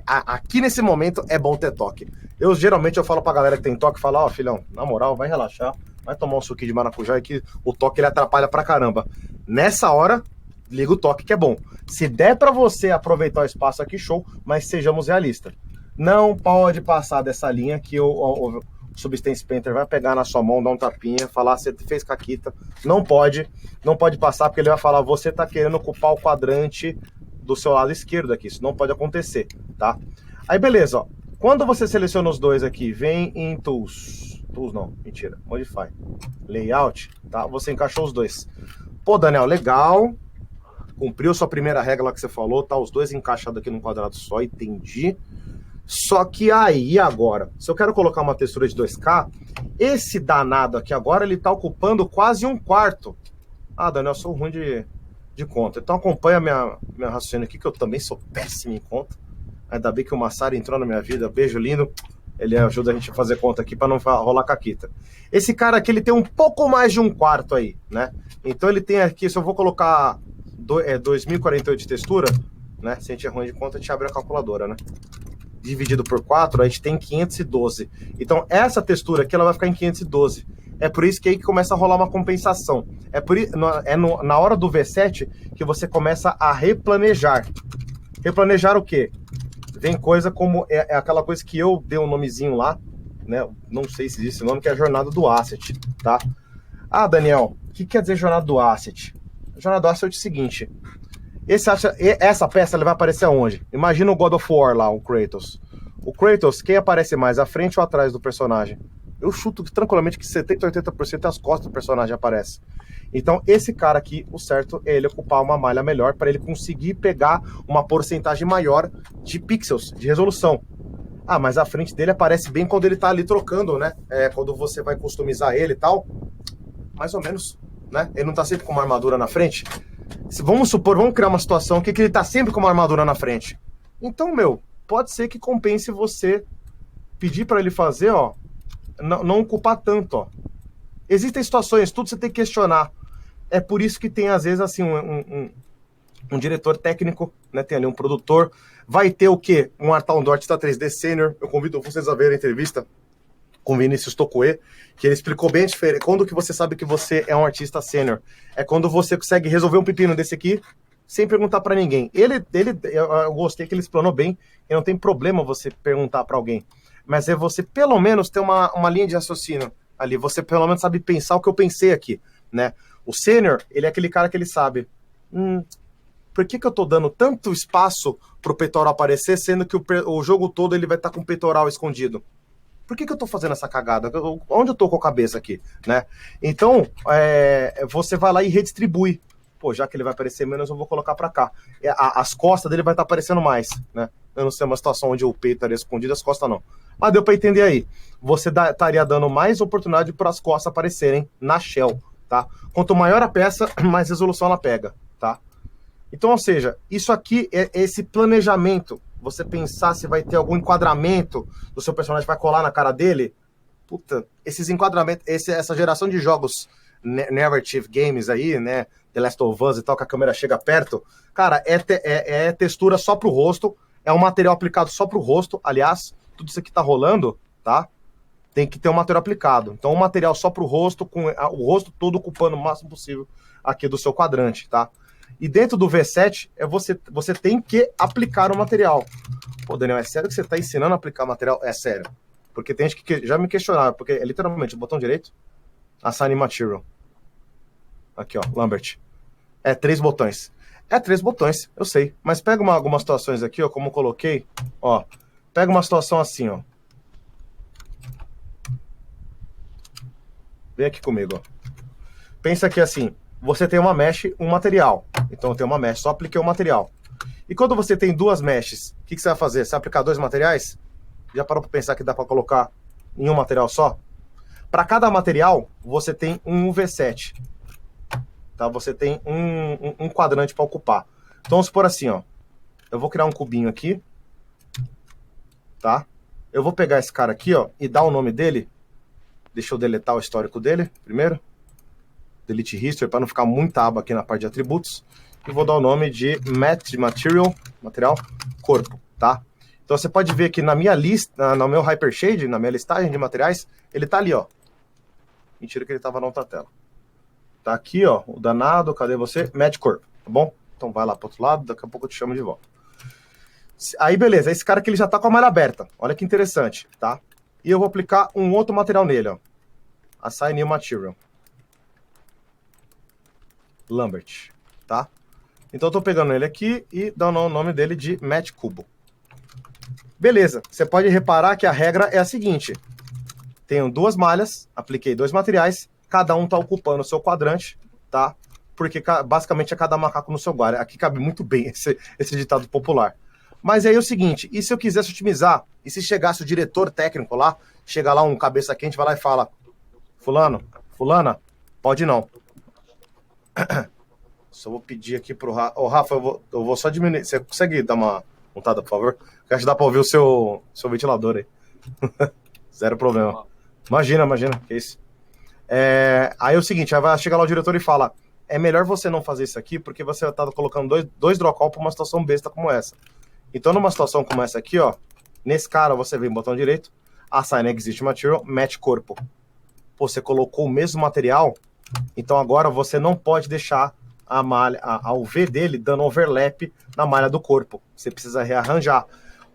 aqui nesse momento é bom ter toque. Geralmente eu falo pra galera que tem toque, falo, ó, filhão, na moral, vai relaxar, vai tomar um suquinho de maracujá, que o toque ele atrapalha pra caramba. Nessa hora, liga o toque que é bom. Se der pra você aproveitar o espaço aqui, show, mas sejamos realistas. Não pode passar dessa linha que o Substance Painter vai pegar na sua mão, dar um tapinha, falar, você fez caquita. Não pode passar, porque ele vai falar, você tá querendo ocupar o quadrante do seu lado esquerdo aqui, isso não pode acontecer, tá? Aí beleza, ó, quando você seleciona os dois aqui, vem em Tools não, mentira, Modify, Layout, tá? Você encaixou os dois. Pô, Daniel, legal, cumpriu sua primeira regra lá que você falou, tá? Os dois encaixados aqui num quadrado só, entendi. Só que aí agora, se eu quero colocar uma textura de 2K, esse danado aqui agora, ele tá ocupando quase 1/4. Ah, Daniel, eu sou ruim de conta. Então acompanha minha raciocínio aqui, que eu também sou péssimo em conta. Ainda bem que o Massari entrou na minha vida. Beijo lindo. Ele ajuda a gente a fazer conta aqui para não rolar caquita. Esse cara aqui, ele tem um pouco mais de 1/4 aí, né? Então ele tem aqui, se eu vou colocar 2048 de textura, né? Se a gente é ruim de conta, a gente abre a calculadora, né? Dividido por 4, a gente tem 512. Então essa textura aqui, ela vai ficar em 512. É por isso que aí que começa a rolar uma compensação. Na hora do V7 que você começa a replanejar. Replanejar o quê? Vem coisa como... É aquela coisa que eu dei um nomezinho lá, né? Não sei se existe esse nome, que é a jornada do asset, tá? Ah, Daniel, o que quer dizer jornada do asset? A jornada do asset é o seguinte. Essa peça, ela vai aparecer aonde? Imagina o God of War lá, o Kratos. O Kratos, quem aparece mais, à frente ou atrás do personagem? Eu chuto tranquilamente que 70%, 80% as costas do personagem aparecem. Então, esse cara aqui, o certo é ele ocupar uma malha melhor para ele conseguir pegar uma porcentagem maior de pixels, de resolução. Ah, mas a frente dele aparece bem quando ele tá ali trocando, né? Quando você vai customizar ele e tal. Mais ou menos, né? Ele não tá sempre com uma armadura na frente. Vamos criar uma situação aqui que ele tá sempre com uma armadura na frente. Então, pode ser que compense você pedir para ele fazer, ó, não ocupar tanto, ó. Existem situações, tudo você tem que questionar. É por isso que tem, às vezes, assim, um diretor técnico, né? Tem ali um produtor. Vai ter o quê? Um artista 3D Senior. Eu convido vocês a ver a entrevista com o Vinícius Tocoe, que ele explicou bem a diferença. Quando que você sabe que você é um artista sênior? É quando você consegue resolver um pepino desse aqui sem perguntar para ninguém. Eu gostei que ele explanou bem, e não tem problema você perguntar para alguém. Mas é você, pelo menos, ter uma linha de raciocínio ali. Você, pelo menos, sabe pensar o que eu pensei aqui, né? O sênior, ele é aquele cara que ele sabe... por que eu tô dando tanto espaço pro peitoral aparecer, sendo que o jogo todo ele vai estar com o peitoral escondido? Por que eu tô fazendo essa cagada? Onde eu tô com a cabeça aqui, né? Então, você vai lá e redistribui. Pô, já que ele vai aparecer menos, eu vou colocar pra cá. As costas dele vai estar aparecendo mais, né? Eu não sei, uma situação onde o peito estaria escondido, as costas não. Mas deu para entender aí. Você estaria dando mais oportunidade para as costas aparecerem na shell, tá? Quanto maior a peça, mais resolução ela pega, tá? Então, ou seja, isso aqui é esse planejamento. Você pensar se vai ter algum enquadramento do seu personagem, vai colar na cara dele. Puta, esses enquadramentos, essa geração de jogos narrative games aí, né? The Last of Us e tal, que a câmera chega perto. Cara, é textura só pro rosto. É um material aplicado só pro rosto. Aliás, tudo isso aqui tá rolando, tá? Tem que ter um material aplicado. Então, um material só pro rosto, com o rosto todo ocupando o máximo possível aqui do seu quadrante, tá? E dentro do V7, você tem que aplicar o material. Pô, Daniel, é sério que você tá ensinando a aplicar material? É sério. Porque tem gente que já me questionava, porque é literalmente o botão direito, Assign Material. Aqui, ó, Lambert. É 3 botões. É 3 botões, eu sei. Mas pega algumas situações aqui, ó, como eu coloquei, ó. Pega uma situação assim, ó. Vem aqui comigo, ó. Pensa que assim, você tem uma mesh, um material. Então eu tenho uma mesh, só apliquei o material. E quando você tem 2 meshes, o que você vai fazer? Você vai aplicar 2 materiais? Já parou para pensar que dá para colocar em um material só? Para cada material, você tem um V7. Tá? Você tem um quadrante para ocupar. Então vamos supor assim, ó. Eu vou criar um cubinho aqui. Tá? Eu vou pegar esse cara aqui, ó, e dar o nome dele. Deixa eu deletar o histórico dele primeiro. Delete History, para não ficar muita aba aqui na parte de atributos. E vou dar o nome de material, corpo, tá? Então você pode ver que na minha lista, no meu Hypershade, na minha listagem de materiais, ele tá ali, ó. Mentira que ele tava na outra tela. Tá aqui, ó, o danado, cadê você? Match corpo, tá bom? Então vai lá pro outro lado, daqui a pouco eu te chamo de volta. Aí beleza, esse cara aqui ele já tá com a malha aberta. Olha que interessante, tá? E eu vou aplicar um outro material nele, ó. Assign New Material. Lambert, tá? Então eu tô pegando ele aqui e dando o nome dele de Match Cubo. Beleza, você pode reparar que a regra é a seguinte. Tenho 2 malhas, apliquei 2 materiais, cada um tá ocupando o seu quadrante, tá? Porque basicamente é cada macaco no seu guarda. Aqui cabe muito bem esse ditado popular. Mas aí é o seguinte, e se eu quisesse otimizar, e se chegasse o diretor técnico lá, chega lá um cabeça quente, vai lá e fala, fulana, pode não. Só vou pedir aqui pro Rafa. Ô, Rafa, eu vou só diminuir. Você consegue dar uma montada, por favor? Eu acho que dá pra ouvir o seu ventilador aí. Zero problema. Imagina, que isso. Aí é o seguinte, aí vai chegar lá o diretor e fala, é melhor você não fazer isso aqui, porque você tá colocando dois draw call pra uma situação besta como essa. Então, numa situação como essa aqui, ó, nesse cara, você vem botão direito, Assign Exist Material, Match Corpo. Pô, você colocou o mesmo material, então agora você não pode deixar a malha, a UV dele dando overlap na malha do corpo. Você precisa rearranjar.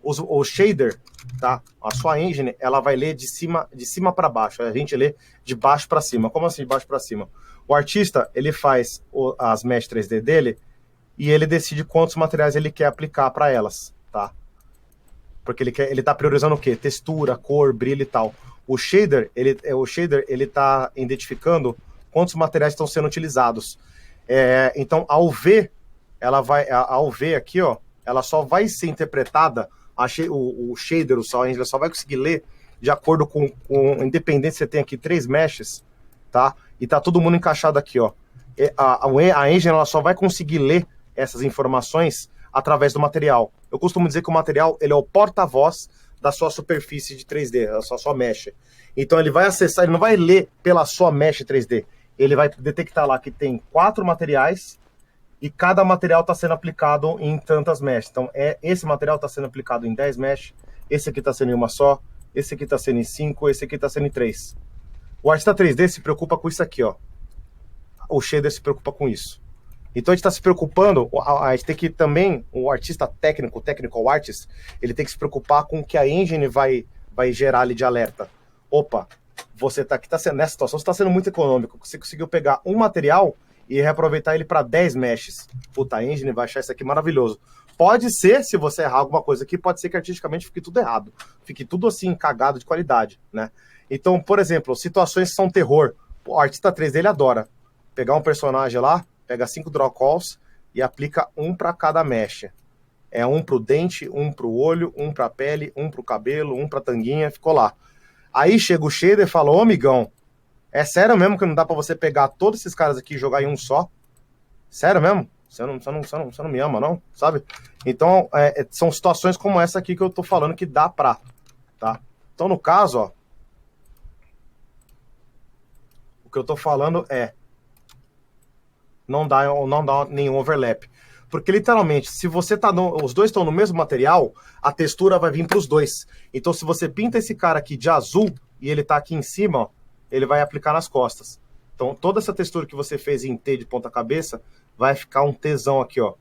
O shader, tá? A sua engine, ela vai ler de cima para baixo. A gente lê de baixo para cima. Como assim de baixo para cima? O artista, ele faz as mesh 3D dele e ele decide quantos materiais ele quer aplicar para elas, tá? Porque ele tá priorizando o quê? Textura, cor, brilho e tal. O shader, ele tá identificando quantos materiais estão sendo utilizados. Então, a UV, a UV aqui, ó, ela só vai ser interpretada, o shader, o Soul Engine, só vai conseguir ler de acordo com independente, você tem aqui 3 meshes, tá? E tá todo mundo encaixado aqui, ó. A engine, ela só vai conseguir ler essas informações através do material. Eu costumo dizer que o material, ele é o porta-voz da sua superfície de 3D, da sua mesh. Então ele vai acessar, ele não vai ler pela sua mesh 3D, ele vai detectar lá que tem 4 materiais e cada material está sendo aplicado em tantas meshes. Então esse material está sendo aplicado em 10 meshes, esse aqui está sendo em uma só, esse aqui está sendo em 5, esse aqui está sendo em 3. O artista 3D se preocupa com isso aqui, ó. O shader se preocupa com isso. Então a gente está se preocupando, a gente tem que também, o artista técnico, o technical artist, ele tem que se preocupar com o que a engine vai gerar ali de alerta. Opa, você tá aqui, nessa situação, você está sendo muito econômico, você conseguiu pegar um material e reaproveitar ele para 10 meshes. Puta, a engine vai achar isso aqui maravilhoso. Pode ser, se você errar alguma coisa aqui, pode ser que artisticamente fique tudo errado, fique tudo assim, cagado de qualidade, né? Então, por exemplo, situações que são terror, o artista 3D ele adora pegar um personagem lá, pega 5 draw calls e aplica um para cada mesh. É um pro dente, um pro olho, um pra pele, um pro cabelo, um pra tanguinha, ficou lá. Aí chega o shader e fala, ô amigão, é sério mesmo que não dá pra você pegar todos esses caras aqui e jogar em um só? Sério mesmo? Você não me ama, não? Sabe? Então, são situações como essa aqui que eu tô falando que dá pra, tá? Então, no caso, ó, o que eu tô falando não dá nenhum overlap. Porque, literalmente, se você os dois estão no mesmo material, a textura vai vir pros dois. Então, se você pinta esse cara aqui de azul e ele tá aqui em cima, ó, ele vai aplicar nas costas. Então, toda essa textura que você fez em T de ponta cabeça, vai ficar um Tzão aqui, ó.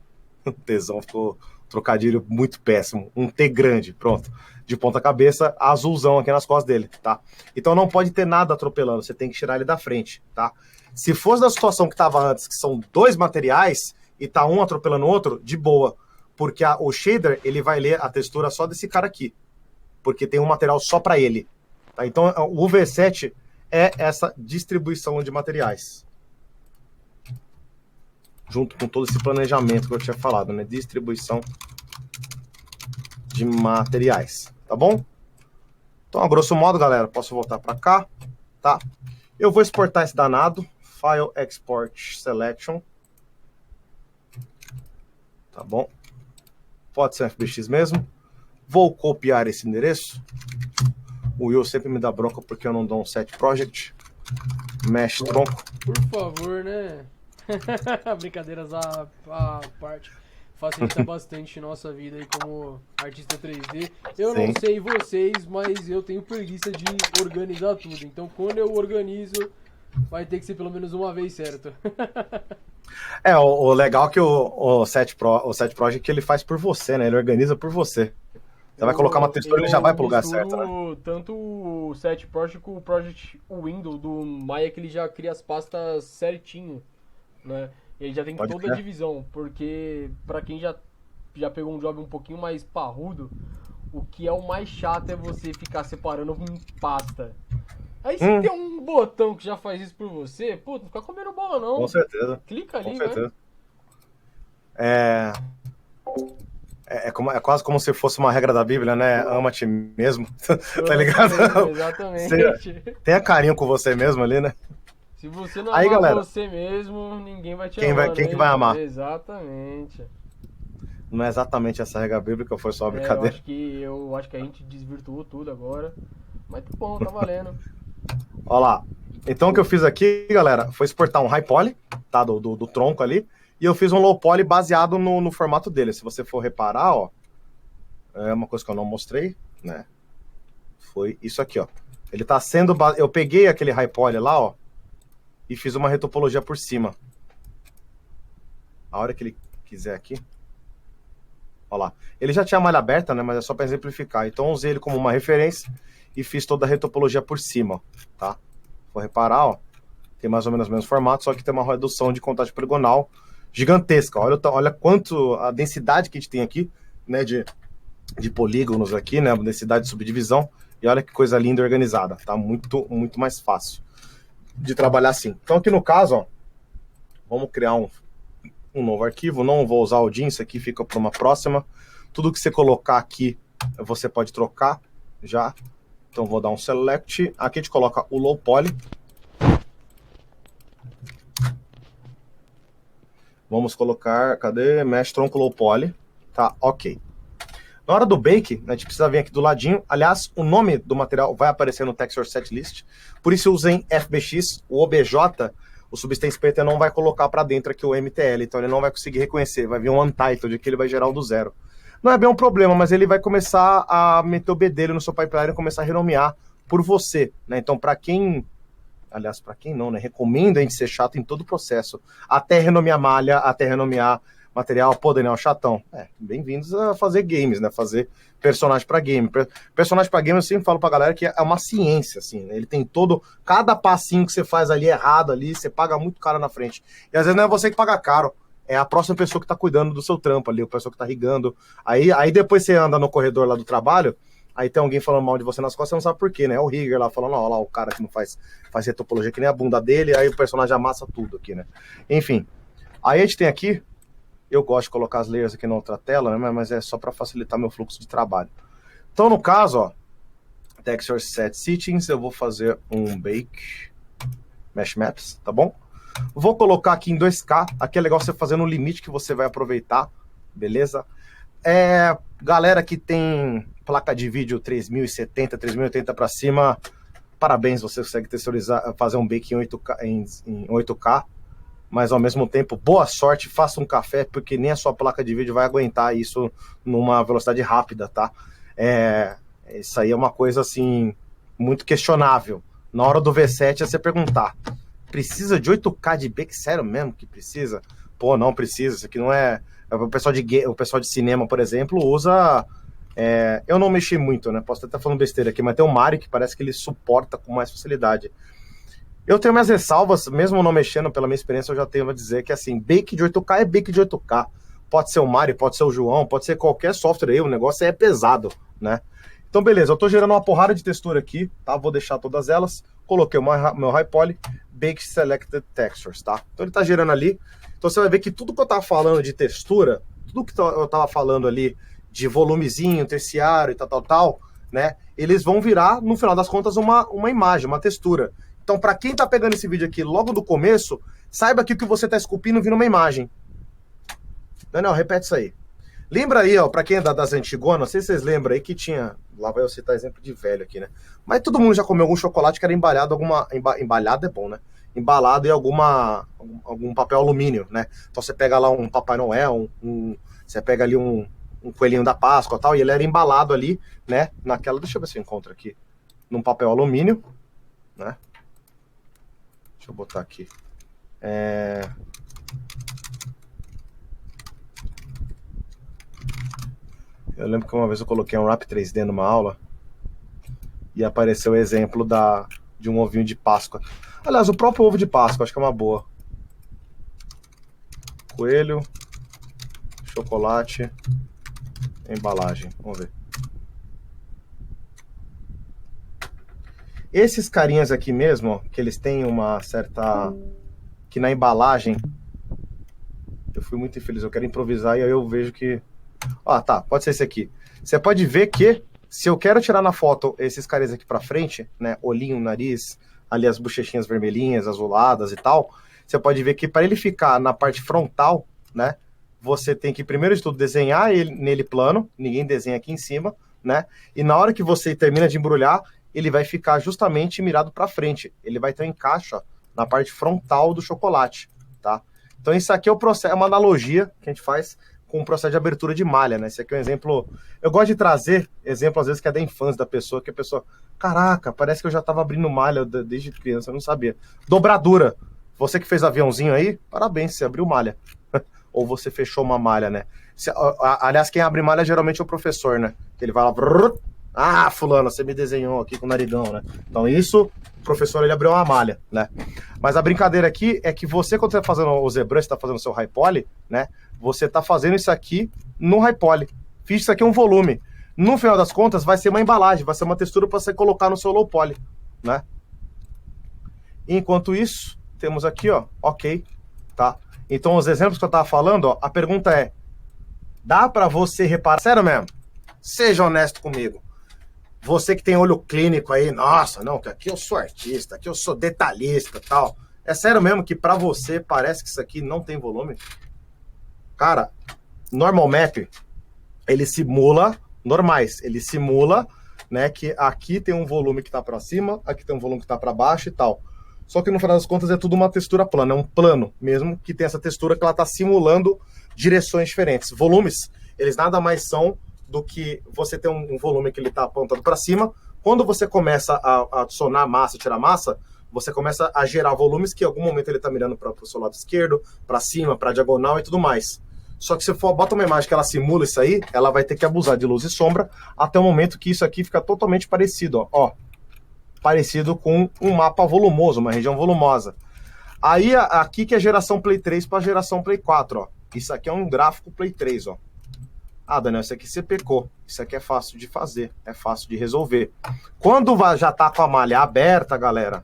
Um Tzão, ficou trocadilho muito péssimo. Um T grande, pronto. De ponta cabeça, azulzão aqui nas costas dele, tá? Então não pode ter nada atropelando, você tem que tirar ele da frente, tá? Se fosse na situação que tava antes, que são dois materiais, e tá um atropelando o outro, de boa. Porque o shader, ele vai ler a textura só desse cara aqui. Porque tem um material só pra ele. Tá? Então o UV7 é essa distribuição de materiais. Junto com todo esse planejamento que eu tinha falado, né? Distribuição de materiais, tá bom? Então, a grosso modo, galera, posso voltar para cá, tá? Eu vou exportar esse danado, File Export Selection, tá bom? Pode ser FBX mesmo. Vou copiar esse endereço. O Will sempre me dá bronca porque eu não dou um set project. Mesh tronco. Por favor, né? Brincadeiras à parte. Facilita bastante nossa vida aí como artista 3D. Eu Sim. não sei vocês, mas eu tenho preguiça de organizar tudo. Então quando eu organizo, vai ter que ser pelo menos uma vez certo. O legal é que o set project ele faz por você, né? Ele organiza por você. Você vai colocar uma textura, ele já vai pro lugar certo, né? Tanto o set project como o project window do Maya, que ele já cria as pastas certinho, né? E ele já tem toda a divisão, porque pra quem já pegou um job um pouquinho mais parrudo, o que é o mais chato é você ficar separando em pasta. Aí se tem um botão que já faz isso por você, pô, não fica comendo bola não. Com certeza. Clica ali, com certeza. É quase como se fosse uma regra da Bíblia, né? Ama-te mesmo, tá ligado? Exatamente. Tenha carinho com você mesmo ali, né? Se você não amar galera, você mesmo, ninguém vai te amar. Quem que vai amar? Exatamente. Não é exatamente essa regra bíblica, foi só uma brincadeira. Eu acho que a gente desvirtuou tudo agora. Mas tá bom, tá valendo. Olha lá. Então o que eu fiz aqui, galera, foi exportar um high poly, tá? Do tronco ali. E eu fiz um low poly baseado no formato dele. Se você for reparar, ó. É uma coisa que eu não mostrei, né? Foi isso aqui, ó. Ele tá sendo... Eu peguei aquele high poly lá, ó. E fiz uma retopologia por cima. A hora que ele quiser aqui. Olha lá. Ele já tinha a malha aberta, né? Mas é só para exemplificar. Então eu usei ele como uma referência e fiz toda a retopologia por cima, ó, tá? Vou reparar, ó. Tem mais ou menos o mesmo formato, só que tem uma redução de contagem poligonal gigantesca. Olha quanto a densidade que a gente tem aqui, né? De polígonos aqui, né? A densidade de subdivisão. E olha que coisa linda e organizada. Tá muito, muito mais fácil de trabalhar assim. Então aqui no caso, ó, vamos criar um novo arquivo. Não vou usar o DIN, isso aqui fica para uma próxima. Tudo que você colocar aqui, você pode trocar já. Então vou dar um select. Aqui a gente coloca o low poly. Vamos colocar, cadê? Mesh tronco low poly. Tá, ok. Na hora do bake, a gente precisa vir aqui do ladinho. Aliás, o nome do material vai aparecer no texture set list. Por isso eu usei FBX, o OBJ, o Substance Painter não vai colocar para dentro aqui o MTL. Então ele não vai conseguir reconhecer. Vai vir um untitled, que ele vai gerar um do zero. Não é bem um problema, mas ele vai começar a meter o bedelho no seu pipeline e começar a renomear por você, né? Então, para quem... Aliás, para quem não, né? Recomendo a gente ser chato em todo o processo. Até renomear malha, até renomear material. Pô, Daniel, chatão. Bem-vindos a fazer games, né? Fazer personagem para game. Personagem para game, eu sempre falo pra galera que é uma ciência, assim, né? Ele tem todo... Cada passinho que você faz ali errado ali, você paga muito caro na frente. E às vezes não é você que paga caro. É a próxima pessoa que tá cuidando do seu trampo ali, a pessoa que tá rigando. Aí depois você anda no corredor lá do trabalho, aí tem alguém falando mal de você nas costas, você não sabe por quê, né? É o rigger lá falando, ó lá, o cara que não faz retopologia que nem a bunda dele, aí o personagem amassa tudo aqui, né? Enfim. Aí a gente tem aqui Eu gosto de colocar as layers aqui na outra tela, né? Mas é só para facilitar meu fluxo de trabalho. Então, no caso, ó, Texture Set Settings, eu vou fazer um Bake Mesh Maps, tá bom? Vou colocar aqui em 2K, aqui é legal você fazer no limite que você vai aproveitar, beleza? Galera que tem placa de vídeo 3070, 3080 para cima, parabéns, você consegue texturizar, fazer um bake em 8K, mas ao mesmo tempo, boa sorte, faça um café, porque nem a sua placa de vídeo vai aguentar isso numa velocidade rápida, tá? Isso aí é uma coisa, assim, muito questionável. Na hora do V7 é você perguntar, precisa de 8K de bake? Sério mesmo que precisa? Pô, não precisa, isso aqui não é... O pessoal de cinema, por exemplo, usa... eu não mexi muito, né? Posso até estar falando besteira aqui, mas tem um Mario que parece que ele suporta com mais facilidade. Eu tenho minhas ressalvas, mesmo não mexendo, pela minha experiência, eu já tenho a dizer que, assim, bake de 8K é bake de 8K. Pode ser o Mario, pode ser o João, pode ser qualquer software aí, o negócio é pesado, né? Então, beleza, eu tô gerando uma porrada de textura aqui, tá? Vou deixar todas elas. Coloquei o meu High Poly, Bake Selected Textures, tá? Então ele tá gerando ali. Então você vai ver que tudo que eu tava falando de textura, tudo que eu tava falando ali de volumezinho, terciário e tal, né? Eles vão virar, no final das contas, uma imagem, uma textura. Então, para quem tá pegando esse vídeo aqui logo do começo, saiba que o que você tá esculpindo vira uma imagem. Daniel, repete isso aí. Lembra aí, ó, pra quem é das antigonas, não sei se vocês lembram aí que tinha... Lá vai eu citar exemplo de velho aqui, né? Mas todo mundo já comeu algum chocolate que era embalhado, embalhado é bom, né? Embalado em algum papel alumínio, né? Então você pega lá um Papai Noel, você pega ali um coelhinho da Páscoa e tal, e ele era embalado ali, né? Naquela... Deixa eu ver se eu encontro aqui. Num papel alumínio, né? Deixa eu botar aqui. Eu lembro que uma vez eu coloquei um Wrap 3D numa aula e apareceu o exemplo de um ovinho de Páscoa. Aliás, o próprio ovo de Páscoa, acho que é uma boa. Coelho, chocolate, embalagem. Vamos ver. Esses carinhas aqui mesmo, ó, que eles têm uma certa... Que na embalagem... Eu fui muito infeliz, eu quero improvisar e aí eu vejo que... tá, pode ser esse aqui. Você pode ver que, se eu quero tirar na foto esses caras aqui pra frente, né, olhinho, nariz, ali as bochechinhas vermelhinhas, azuladas e tal, você pode ver que para ele ficar na parte frontal, né, você tem que, primeiro de tudo, desenhar nele plano, ninguém desenha aqui em cima, né, e na hora que você termina de embrulhar, ele vai ficar justamente mirado pra frente, ele vai ter um encaixe, ó, na parte frontal do chocolate, tá? Então isso aqui é o processo, é uma analogia que a gente faz com o processo de abertura de malha, né? Esse aqui é um exemplo... Eu gosto de trazer exemplo, às vezes, que é da infância da pessoa, que a pessoa... Caraca, parece que eu já estava abrindo malha desde criança, eu não sabia. Dobradura. Você que fez aviãozinho aí, parabéns, você abriu malha. Ou você fechou uma malha, né? Aliás, quem abre malha geralmente é o professor, né? Que ele vai lá... fulano, você me desenhou aqui com o narigão, né? Então isso, o professor, ele abriu uma malha, né? Mas a brincadeira aqui é que você, quando você está fazendo o ZBrush, está fazendo o seu High Poly, né? Você está fazendo isso aqui no High Poly. Fiz isso aqui um volume. No final das contas, vai ser uma embalagem, vai ser uma textura para você colocar no seu Low Poly, né? Enquanto isso, temos aqui, ó, ok, tá? Então, os exemplos que eu estava falando, ó, a pergunta é, dá para você reparar? Sério mesmo? Seja honesto comigo. Você que tem olho clínico aí, nossa, não, que aqui eu sou artista, aqui eu sou detalhista e tal. É sério mesmo que para você parece que isso aqui não tem volume? Cara, Normal Map, ele simula normais, ele simula, né, que aqui tem um volume que está para cima, aqui tem um volume que está para baixo e tal. Só que no final das contas é tudo uma textura plana, é um plano mesmo que tem essa textura que ela está simulando direções diferentes. Volumes, eles nada mais são do que você ter um volume que ele está apontando para cima. Quando você começa a adicionar massa, tirar massa, você começa a gerar volumes que em algum momento ele está mirando para o seu lado esquerdo, para cima, para diagonal e tudo mais. Só que se for bota uma imagem que ela simula isso aí, ela vai ter que abusar de luz e sombra até o momento que isso aqui fica totalmente parecido, ó. Parecido com um mapa volumoso, uma região volumosa. Aí aqui que é geração Play 3 para geração Play 4, ó. Isso aqui é um gráfico Play 3, ó. Daniel, isso aqui você pecou. Isso aqui é fácil de fazer, é fácil de resolver. Quando já tá com a malha aberta, galera,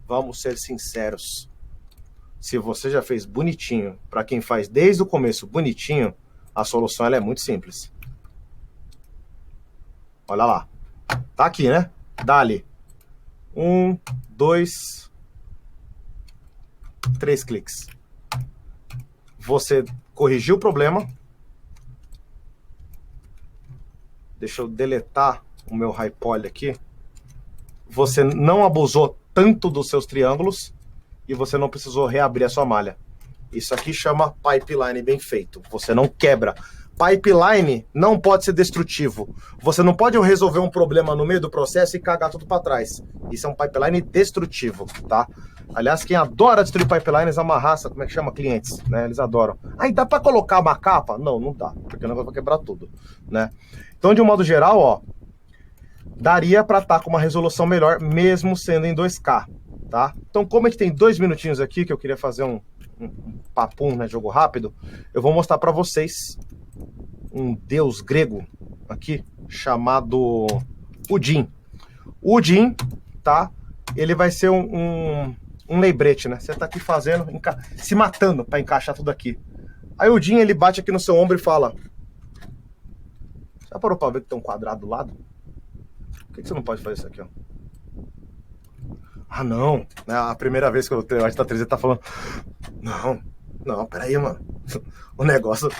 vamos ser sinceros. se você já fez bonitinho, para quem faz desde o começo bonitinho, a solução ela é muito simples. Olha lá. Tá aqui, né? Dá-lhe 1, 2, 3 cliques. Você corrigiu o problema. Deixa eu deletar o meu high poly aqui. Você não abusou tanto dos seus triângulos e você não precisou reabrir a sua malha. Isso aqui chama pipeline bem feito. Você não quebra. Pipeline não pode ser destrutivo. Você não pode resolver um problema no meio do processo e cagar tudo para trás. Isso é um pipeline destrutivo, tá? Aliás, quem adora destruir pipelines é uma raça, como é que chama? Clientes, né? Eles adoram. Aí dá para colocar uma capa? Não, não dá, porque o negócio vai quebrar tudo, né? Então, de um modo geral, ó, daria para estar com uma resolução melhor, mesmo sendo em 2K, tá? Então, como a gente tem 2 minutinhos aqui, que eu queria fazer um papum, né, jogo rápido, eu vou mostrar para vocês um deus grego aqui, chamado Odin. Odin, tá? Ele vai ser um lembrete, né? Você tá aqui fazendo, se matando para encaixar tudo aqui. Aí o Odin, ele bate aqui no seu ombro e fala: já parou pra ver que tem um quadrado do lado? Por que você não pode fazer isso aqui, ó? Ah, não. A primeira vez que eu tenho a 3 tá falando: não, peraí, mano. O negócio...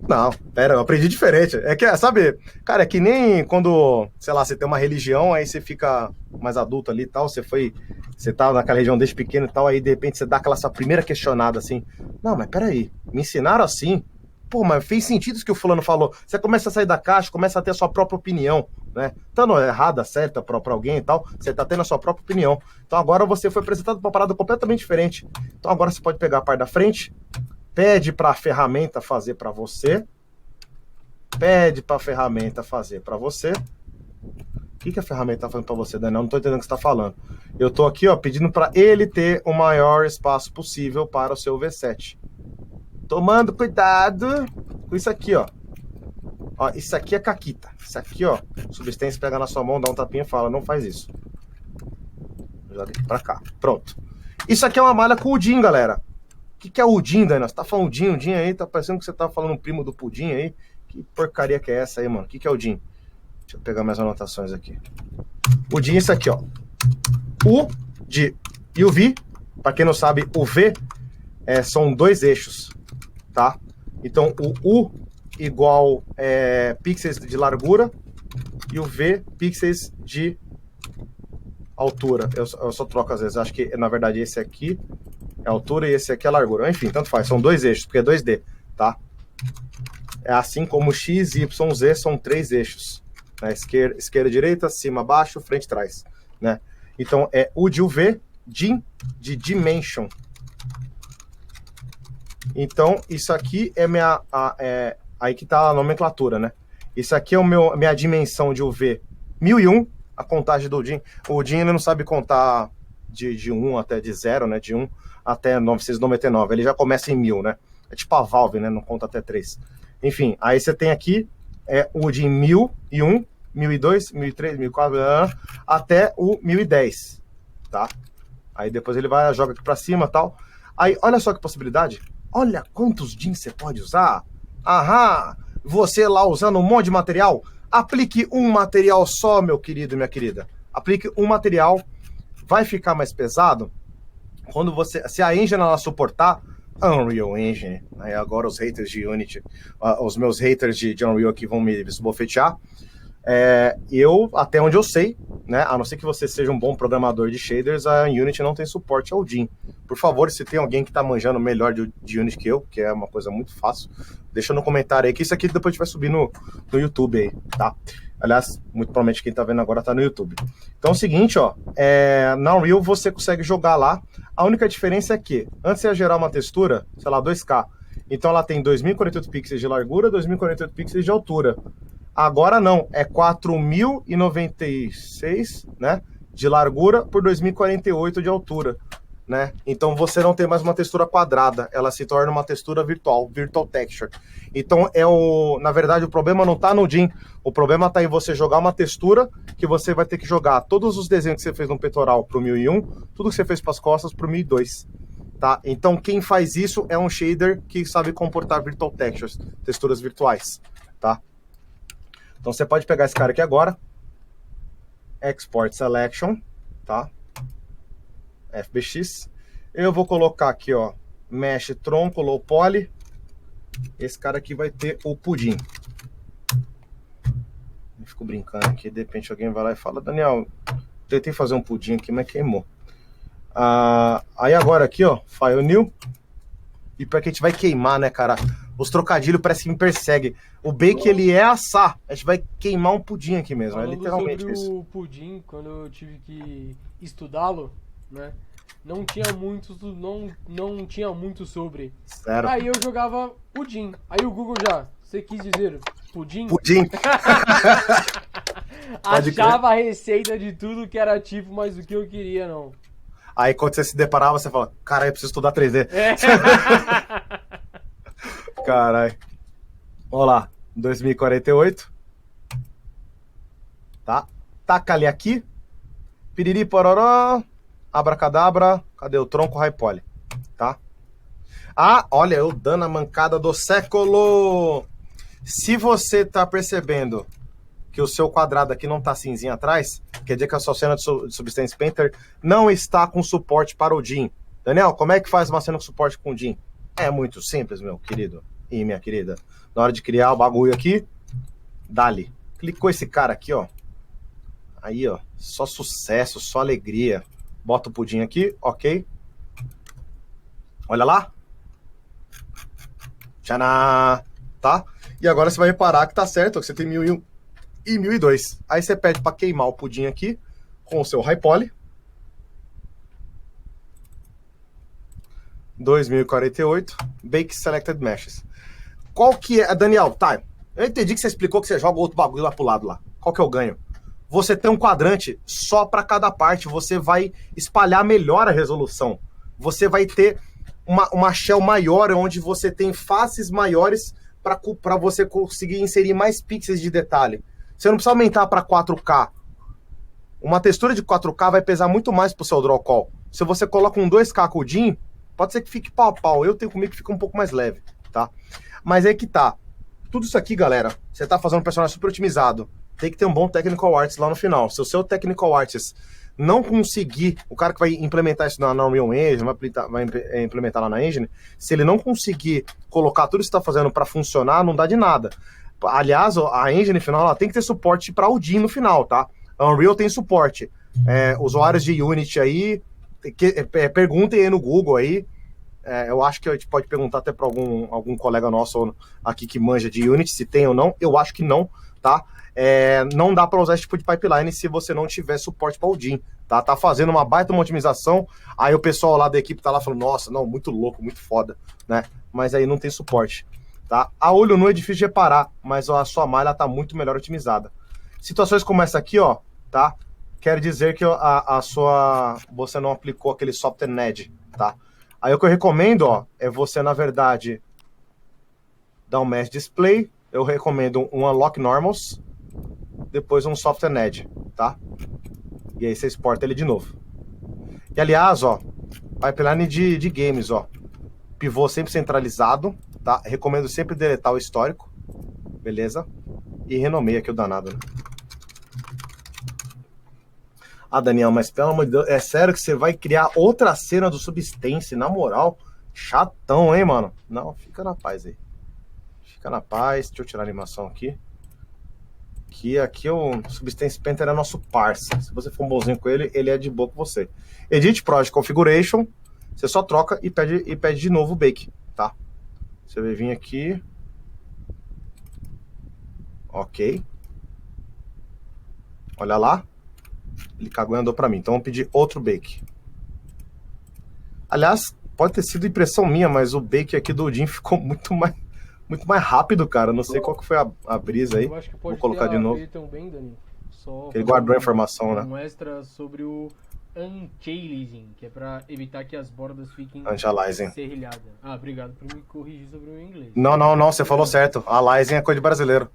Não, pera, eu aprendi diferente. É que, sabe, cara, é que nem quando, sei lá, você tem uma religião, aí você fica mais adulto ali e tal, você tá naquela região desde pequeno e tal, aí de repente você dá aquela sua primeira questionada assim: não, mas peraí, me ensinaram assim? Pô, mas fez sentido isso que o fulano falou. Você começa a sair da caixa, começa a ter a sua própria opinião, né? Estando errada, certa pra alguém e tal, você tá tendo a sua própria opinião. Então agora você foi apresentado pra uma parada completamente diferente. Então agora você pode pegar a parte da frente, pede para a ferramenta fazer para você. Pede para a ferramenta fazer para você. O que a ferramenta está fazendo para você, Daniel? Não estou entendendo o que você está falando. Eu estou aqui, ó, pedindo para ele ter o maior espaço possível para o seu V7. Tomando cuidado com isso aqui, ó. Ó, isso aqui é caquita. Isso aqui, ó, substância, pega na sua mão, dá um tapinha e fala: não faz isso. Joga aqui para cá. Pronto. Isso aqui é uma malha com o Odin, galera. O que é o Odin, Daniel? Você tá falando Odin aí? Tá parecendo que você tá falando um primo do pudim aí. Que porcaria que é essa aí, mano? O que é o Odin? Deixa eu pegar minhas anotações aqui. O Odin é isso aqui, ó. U de e o V. Pra quem não sabe, o V são 2 eixos, tá? Então, o U igual pixels de largura e o V pixels de altura. Eu só troco às vezes. Acho que, na verdade, esse aqui é a altura e esse aqui é a largura. Enfim, tanto faz. São 2 eixos, porque é 2D, tá? É assim como X, Y, Z são 3 eixos. Né? Esquerda, direita, cima, baixo, frente, trás. Né? Então, é U de UV, DIN de Dimension. Então, isso aqui é aí que tá a nomenclatura, né? Isso aqui é minha dimensão de UV 1001, a contagem do DIN. O DIN ele não sabe contar de 1 até de 0, né? De 1 até 999. Ele já começa em 1000, né? É tipo a Valve, né? Não conta até 3. Enfim, aí você tem aqui o de 1001, 1002, 1003, 1004, até o 1010, tá? Aí depois ele vai, joga aqui pra cima e tal. Aí, olha só que possibilidade. Olha quantos DINs você pode usar. Aham, você lá usando um monte de material. Aplique um material só, meu querido e minha querida. Aplique um material. Vai ficar mais pesado quando se a engine ela suportar Unreal Engine. Aí agora os haters de Unity, os meus haters de Unreal aqui vão me esbofetear. Eu, até onde eu sei, né, a não ser que você seja um bom programador de shaders, a Unity não tem suporte ao DIN. Por favor, se tem alguém que tá manjando melhor de Unity que eu, que é uma coisa muito fácil, deixa no comentário aí, que isso aqui depois a gente vai subir no YouTube aí, tá? Aliás, muito provavelmente quem tá vendo agora tá no YouTube. Então é o seguinte, ó, na Unreal você consegue jogar lá. A única diferença é que, antes você ia gerar uma textura, sei lá, 2K, então ela tem 2048 pixels de largura, 2048 pixels de altura. Agora não, é 4096, né, de largura por 2048 de altura, né? Então você não tem mais uma textura quadrada, ela se torna uma textura virtual texture. Então na verdade o problema não tá no DIN, o problema tá em você jogar uma textura que você vai ter que jogar todos os desenhos que você fez no peitoral pro 1001, tudo que você fez para as costas pro 1002. tá? Então quem faz isso é um shader que sabe comportar virtual textures, texturas virtuais, tá? Então você pode pegar esse cara aqui agora, Export Selection, tá? FBX. Eu vou colocar aqui, ó, Mesh Tronco Low Poly. Esse cara aqui vai ter o pudim. Eu fico brincando aqui, de repente alguém vai lá e fala, Daniel, tentei fazer um pudim aqui, mas queimou. Aí agora aqui, ó, File New. E para que a gente vai queimar, né, cara? Os trocadilhos parece que me perseguem. O bake, ele é assar. A gente vai queimar um pudim aqui mesmo. Falando é literalmente sobre isso. o pudim, quando eu tive que estudá-lo, né? Não tinha muito sobre. Sério. Aí eu jogava pudim. Aí o Google já, você quis dizer pudim? Pudim. Pode Achava a receita de tudo que era tipo, mas o que eu queria não. Aí quando você se deparava, você fala, caralho, eu preciso estudar 3D. É. Caralho. Vamos lá. 2048. Tá? Taca ali aqui. Piriri, pororó. Abracadabra. Cadê o tronco? High poly. Tá? Olha, eu dando a mancada do século. Se você tá percebendo que o seu quadrado aqui não tá cinzinho atrás, quer dizer que a sua cena de Substance Painter não está com suporte para o DIN. Daniel, como é que faz uma cena com suporte com o DIN? É muito simples, meu querido e minha querida. Na hora de criar o bagulho aqui, dali. Clicou esse cara aqui, ó. Aí, ó, só sucesso, só alegria. Bota o pudim aqui, ok. Olha lá. Tchaná! Tá? E agora você vai reparar que tá certo, que você tem 1001 e 1002. Aí você pede para queimar o pudim aqui com o seu High Poly. 2048, Bake Selected Meshes. Qual que é, Daniel, tá, eu entendi que você explicou que você joga outro bagulho lá pro lado lá. Qual que é o ganho? Você tem um quadrante só para cada parte, você vai espalhar melhor a resolução. Você vai ter uma shell maior, onde você tem faces maiores para você conseguir inserir mais pixels de detalhe. Você não precisa aumentar para 4K. Uma textura de 4K vai pesar muito mais pro seu draw call. Se você coloca um 2K com o DIN, pode ser que fique pau a pau. Eu tenho comigo que fica um pouco mais leve, tá? Mas aí que tá. Tudo isso aqui, galera, você tá fazendo um personagem super otimizado. Tem que ter um bom Technical Artist lá no final. Se o seu Technical Artist não conseguir, o cara que vai implementar isso na Unreal Engine, vai implementar lá na Engine, se ele não conseguir colocar tudo isso que está fazendo para funcionar, não dá de nada. Aliás, a Engine final ela tem que ter suporte para o DIN no final, tá? A Unreal tem suporte. Usuários de Unity aí, perguntem aí no Google aí. Eu acho que a gente pode perguntar até para algum colega nosso aqui que manja de Unity, se tem ou não. Eu acho que não, tá? Não dá para usar esse tipo de pipeline se você não tiver suporte para o DIN, tá? Tá fazendo uma baita uma otimização, aí o pessoal lá da equipe tá lá falando, nossa, não, muito louco, muito foda, né? Mas aí não tem suporte, tá? A olho nu é difícil de reparar, mas a sua malha tá muito melhor otimizada. Situações como essa aqui, ó, tá? Quer dizer que você não aplicou aquele software NED, tá? Aí o que eu recomendo, ó, é você, na verdade, dar um Mesh Display. Eu recomendo um Unlock Normals, depois um Software NED, tá? E aí você exporta ele de novo. E aliás, ó, pipeline de games, ó, pivô sempre centralizado, tá? Recomendo sempre deletar o histórico, beleza? E renomeia aqui o danado, né? Daniel, mas pelo amor de Deus, é sério que você vai criar outra cena do Substance, na moral? Chatão, hein, mano? Não, fica na paz aí. Fica na paz, deixa eu tirar a animação aqui. Aqui o Substance Painter é nosso parça. Se você for um bonzinho com ele, ele é de boa com você. Edit Project Configuration, você só troca e pede de novo o Bake, tá? Você vai vir aqui. Ok. Olha lá. Ele cagou e andou pra mim. Então vamos pedir outro Bake. Aliás, pode ter sido impressão minha, mas o Bake aqui do DIN ficou muito mais rápido, cara. Não sei qual que foi a brisa aí. Eu acho que pode vou colocar de novo. Também, Dani. Só ele guardou a informação, né? Um extra sobre o Anti-Aliasing, que é pra evitar que as bordas fiquem Anti-Aliasing. serrilhadas. Obrigado por me corrigir sobre o inglês. Não, você falou certo. A Aliasing é coisa de brasileiro.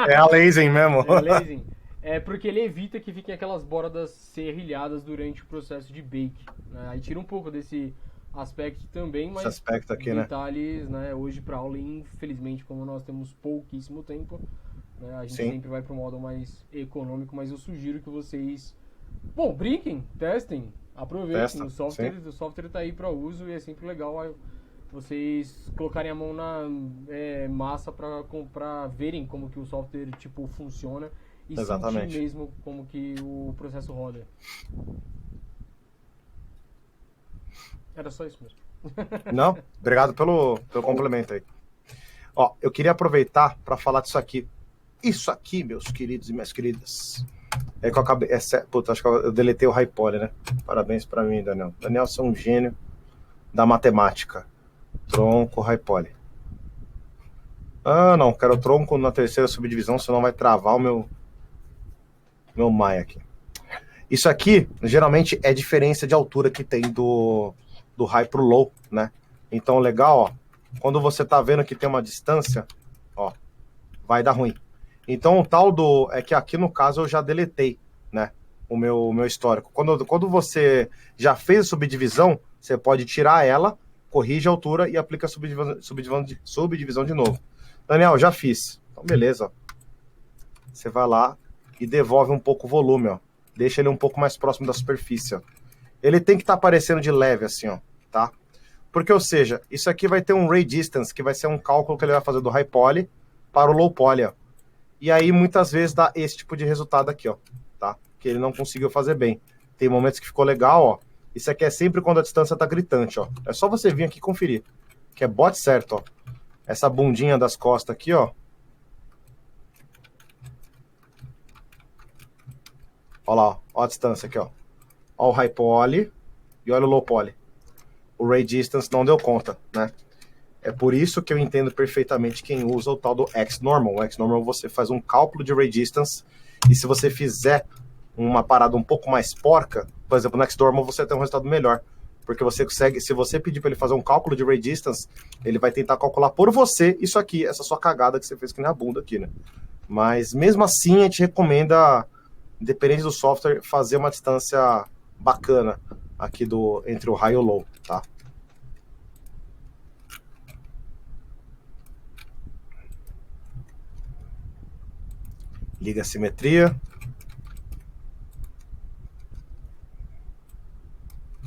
É? É a Lasing mesmo. É Lasing. É porque ele evita que fiquem aquelas bordas serrilhadas durante o processo de bake, né? Aí tira um pouco desse aspecto também, mas Esse aspecto aqui, né? detalhes, né? Hoje para aula, infelizmente, como nós temos pouquíssimo tempo, né, a gente Sim. sempre vai para o modo mais econômico, mas eu sugiro que vocês, bom, brinquem, testem, aproveitem. Testa, O software está aí para uso e é sempre legal vocês colocarem a mão na massa para verem como que o software tipo funciona e Exatamente. sentir mesmo como que o processo roda. Era só isso mesmo. Não, obrigado pelo complemento aí. Ó, eu queria aproveitar para falar disso aqui. Isso aqui, meus queridos e minhas queridas. É que eu acabei. Puta, acho que eu deletei o high poly, né? Parabéns para mim, Daniel. Daniel, você é um gênio da matemática. Tronco, high poly. Ah, não, quero tronco na terceira subdivisão, senão vai travar o meu Maia aqui. Isso aqui, geralmente, é diferença de altura que tem do high pro low, né? Então, legal, ó. Quando você tá vendo que tem uma distância, ó, vai dar ruim. Então, o tal é que aqui, no caso, eu já deletei, né? O meu histórico. Quando você já fez a subdivisão, você pode tirar ela, corrige a altura e aplica a subdivisão de novo. Daniel, já fiz. Então, beleza, ó. Você vai lá e devolve um pouco o volume, ó. Deixa ele um pouco mais próximo da superfície, ó. Ele tem que estar aparecendo de leve, assim, ó, tá? Porque, ou seja, isso aqui vai ter um ray distance, que vai ser um cálculo que ele vai fazer do high poly para o low poly, ó. E aí, muitas vezes, dá esse tipo de resultado aqui, ó, tá? Que ele não conseguiu fazer bem. Tem momentos que ficou legal, ó. Isso aqui é sempre quando a distância tá gritante, ó. É só você vir aqui conferir, que é bote certo, ó. Essa bundinha das costas aqui, ó. Olha lá, ó a distância aqui, ó. Ó o high poly e olha o low poly. O ray distance não deu conta, né? É por isso que eu entendo perfeitamente quem usa o tal do X-normal. O X-normal você faz um cálculo de ray distance e se você fizer uma parada um pouco mais porca, por exemplo, no X-normal você tem um resultado melhor. Porque você consegue, se você pedir para ele fazer um cálculo de ray distance, ele vai tentar calcular por você isso aqui, essa sua cagada que você fez aqui na bunda aqui, né? Mas mesmo assim a gente recomenda, independente do software, fazer uma distância bacana aqui entre o high e o low, tá? Liga a simetria.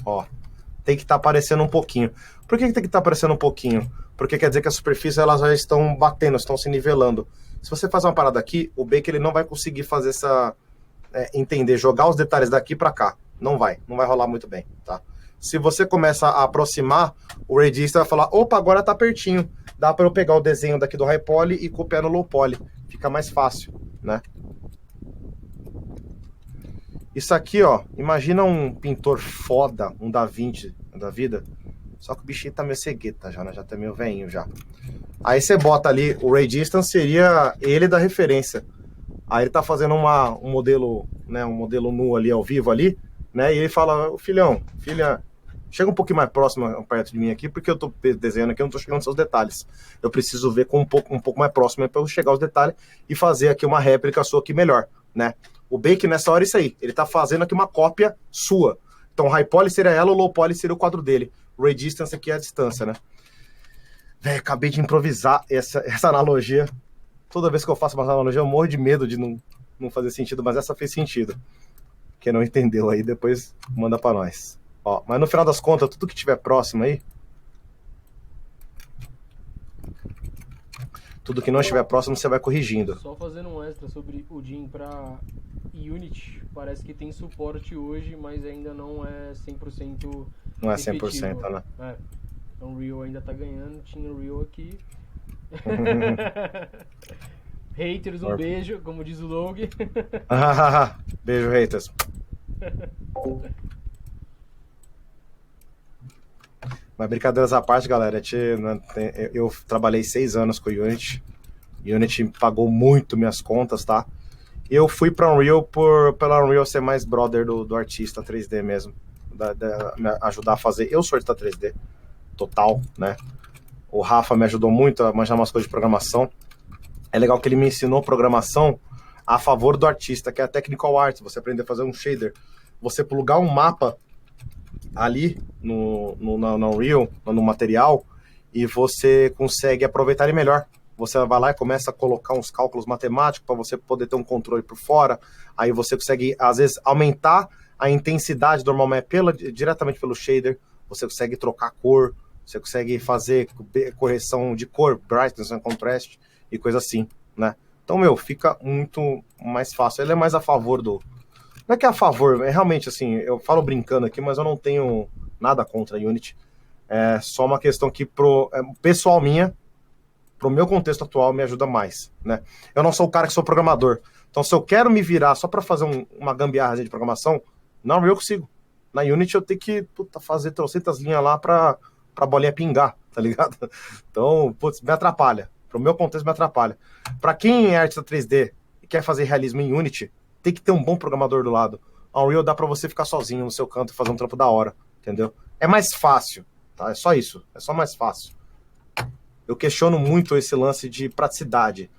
Ó, tem que estar aparecendo um pouquinho. Por que tem que estar aparecendo um pouquinho? Porque quer dizer que as superfícies elas já estão batendo, estão se nivelando. Se você fazer uma parada aqui, o bake ele não vai conseguir fazer essa... entender, jogar os detalhes daqui para cá. Não vai rolar muito bem, tá? Se você começa a aproximar, o ray distance vai falar, opa, agora tá pertinho. Dá para eu pegar o desenho daqui do high poly e copiar no low poly. Fica mais fácil, né? Isso aqui, ó, imagina um pintor foda, um Da Vinci da vida, só que o bichinho tá meio cegueta já, né? Já tá meio velhinho já. Aí você bota ali, o ray distance seria ele da referência. Aí ele tá fazendo um modelo, né, um modelo nu ali, ao vivo ali, né? E ele fala, filhão, filha, chega um pouquinho mais próximo, perto de mim aqui, porque eu tô desenhando aqui, eu não tô chegando aos seus detalhes. Eu preciso ver com um pouco mais próximo para eu chegar aos detalhes e fazer aqui uma réplica sua aqui melhor, né? O bake nessa hora é isso aí, ele tá fazendo aqui uma cópia sua. Então o high poly seria ela, o low poly seria o quadro dele. O ray distance aqui é a distância, né? Véi, acabei de improvisar essa analogia. Toda vez que eu faço uma analogia, eu morro de medo de não fazer sentido, mas essa fez sentido. Quem não entendeu aí, depois manda pra nós. Ó, mas no final das contas, tudo que tiver próximo aí, tudo que não estiver próximo, você vai corrigindo. Só fazendo um extra sobre o DIN para Unity, parece que tem suporte hoje, mas ainda não é 100%. Não é efetivo. 100%, né? É. Unreal ainda tá ganhando, tinha Unreal aqui. Haters, um beijo, como diz o Log. Beijo, haters. Mas brincadeiras à parte, galera, eu trabalhei 6 anos com o Unity. Unity pagou muito minhas contas, tá? E eu fui para Unreal pela Unreal ser mais brother do artista 3D mesmo. Me ajudar a fazer. Eu sou artista 3D total, né? O Rafa me ajudou muito a manjar umas coisas de programação. É legal que ele me ensinou programação a favor do artista, que é a Technical Arts, você aprender a fazer um shader, você plugar um mapa ali no Unreal, no material, e você consegue aproveitar ele melhor. Você vai lá e começa a colocar uns cálculos matemáticos para você poder ter um controle por fora, aí você consegue, às vezes, aumentar a intensidade do normal map diretamente pelo shader, você consegue trocar cor, você consegue fazer correção de cor, brightness, contrast e coisa assim, né? Então, fica muito mais fácil. Ele é mais a favor do... Não é que é a favor, é realmente assim, eu falo brincando aqui, mas eu não tenho nada contra a Unity. É só uma questão que, pessoal minha, pro meu contexto atual, me ajuda mais, né? Eu não sou o cara que sou programador. Então, se eu quero me virar só para fazer uma gambiarra de programação, não, eu consigo. Na Unity eu tenho que fazer trocentas linhas lá pra bolinha pingar, tá ligado? Então, me atrapalha. Pro meu contexto, me atrapalha. Pra quem é artista 3D e quer fazer realismo em Unity, tem que ter um bom programador do lado. A Unreal dá pra você ficar sozinho no seu canto e fazer um trampo da hora, entendeu? É mais fácil, tá? É só isso. É só mais fácil. Eu questiono muito esse lance de praticidade.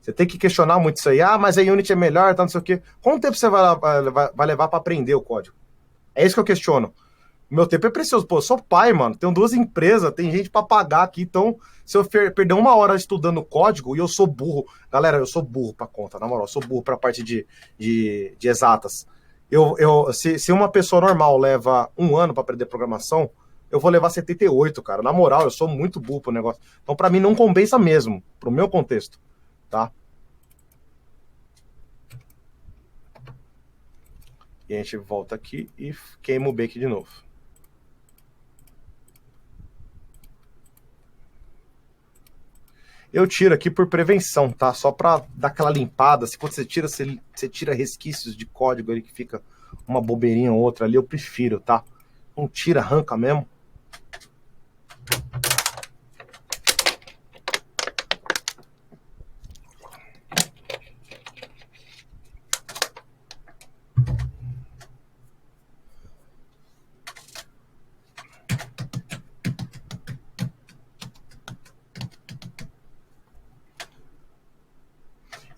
Você tem que questionar muito isso aí. Ah, mas a Unity é melhor, tá, não sei o quê. Quanto tempo você vai levar pra aprender o código? É isso que eu questiono. Meu tempo é precioso. Pô, eu sou pai, mano. Tenho 2 empresas, tem gente pra pagar aqui. Então, se eu perder 1 hora estudando código e eu sou burro... Galera, eu sou burro pra conta, na moral. Eu sou burro pra parte de exatas. Se uma pessoa normal leva 1 ano pra aprender programação, eu vou levar 78, cara. Na moral, eu sou muito burro pro negócio. Então, pra mim, não compensa mesmo. Pro meu contexto, tá? E a gente volta aqui e queima o bake de novo. Eu tiro aqui por prevenção, tá? Só pra dar aquela limpada. Se quando você tira resquícios de código ali que fica uma bobeirinha ou outra ali, eu prefiro, tá? Não tira, arranca mesmo.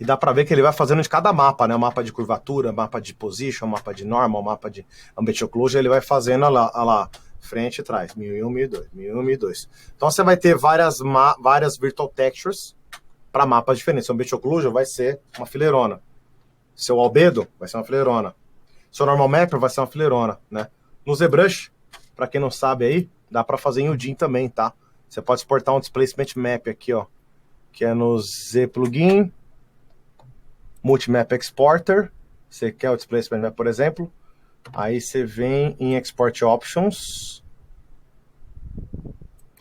E dá pra ver que ele vai fazendo de cada mapa, né? Mapa de curvatura, mapa de position, mapa de normal, mapa de ambient occlusion, ele vai fazendo, olha lá, frente e trás, 1001, 1002, 1001, 1002. Então você vai ter várias virtual textures para mapas diferentes. Seu ambient occlusion vai ser uma fileirona. Seu albedo vai ser uma fileirona. Seu normal mapper vai ser uma fileirona, né? No ZBrush, para quem não sabe aí, dá para fazer em UDIN também, tá? Você pode exportar um displacement map aqui, ó, que é no Z plugin Multimap Exporter, você quer o Displacement Map, por exemplo, aí você vem em Export Options,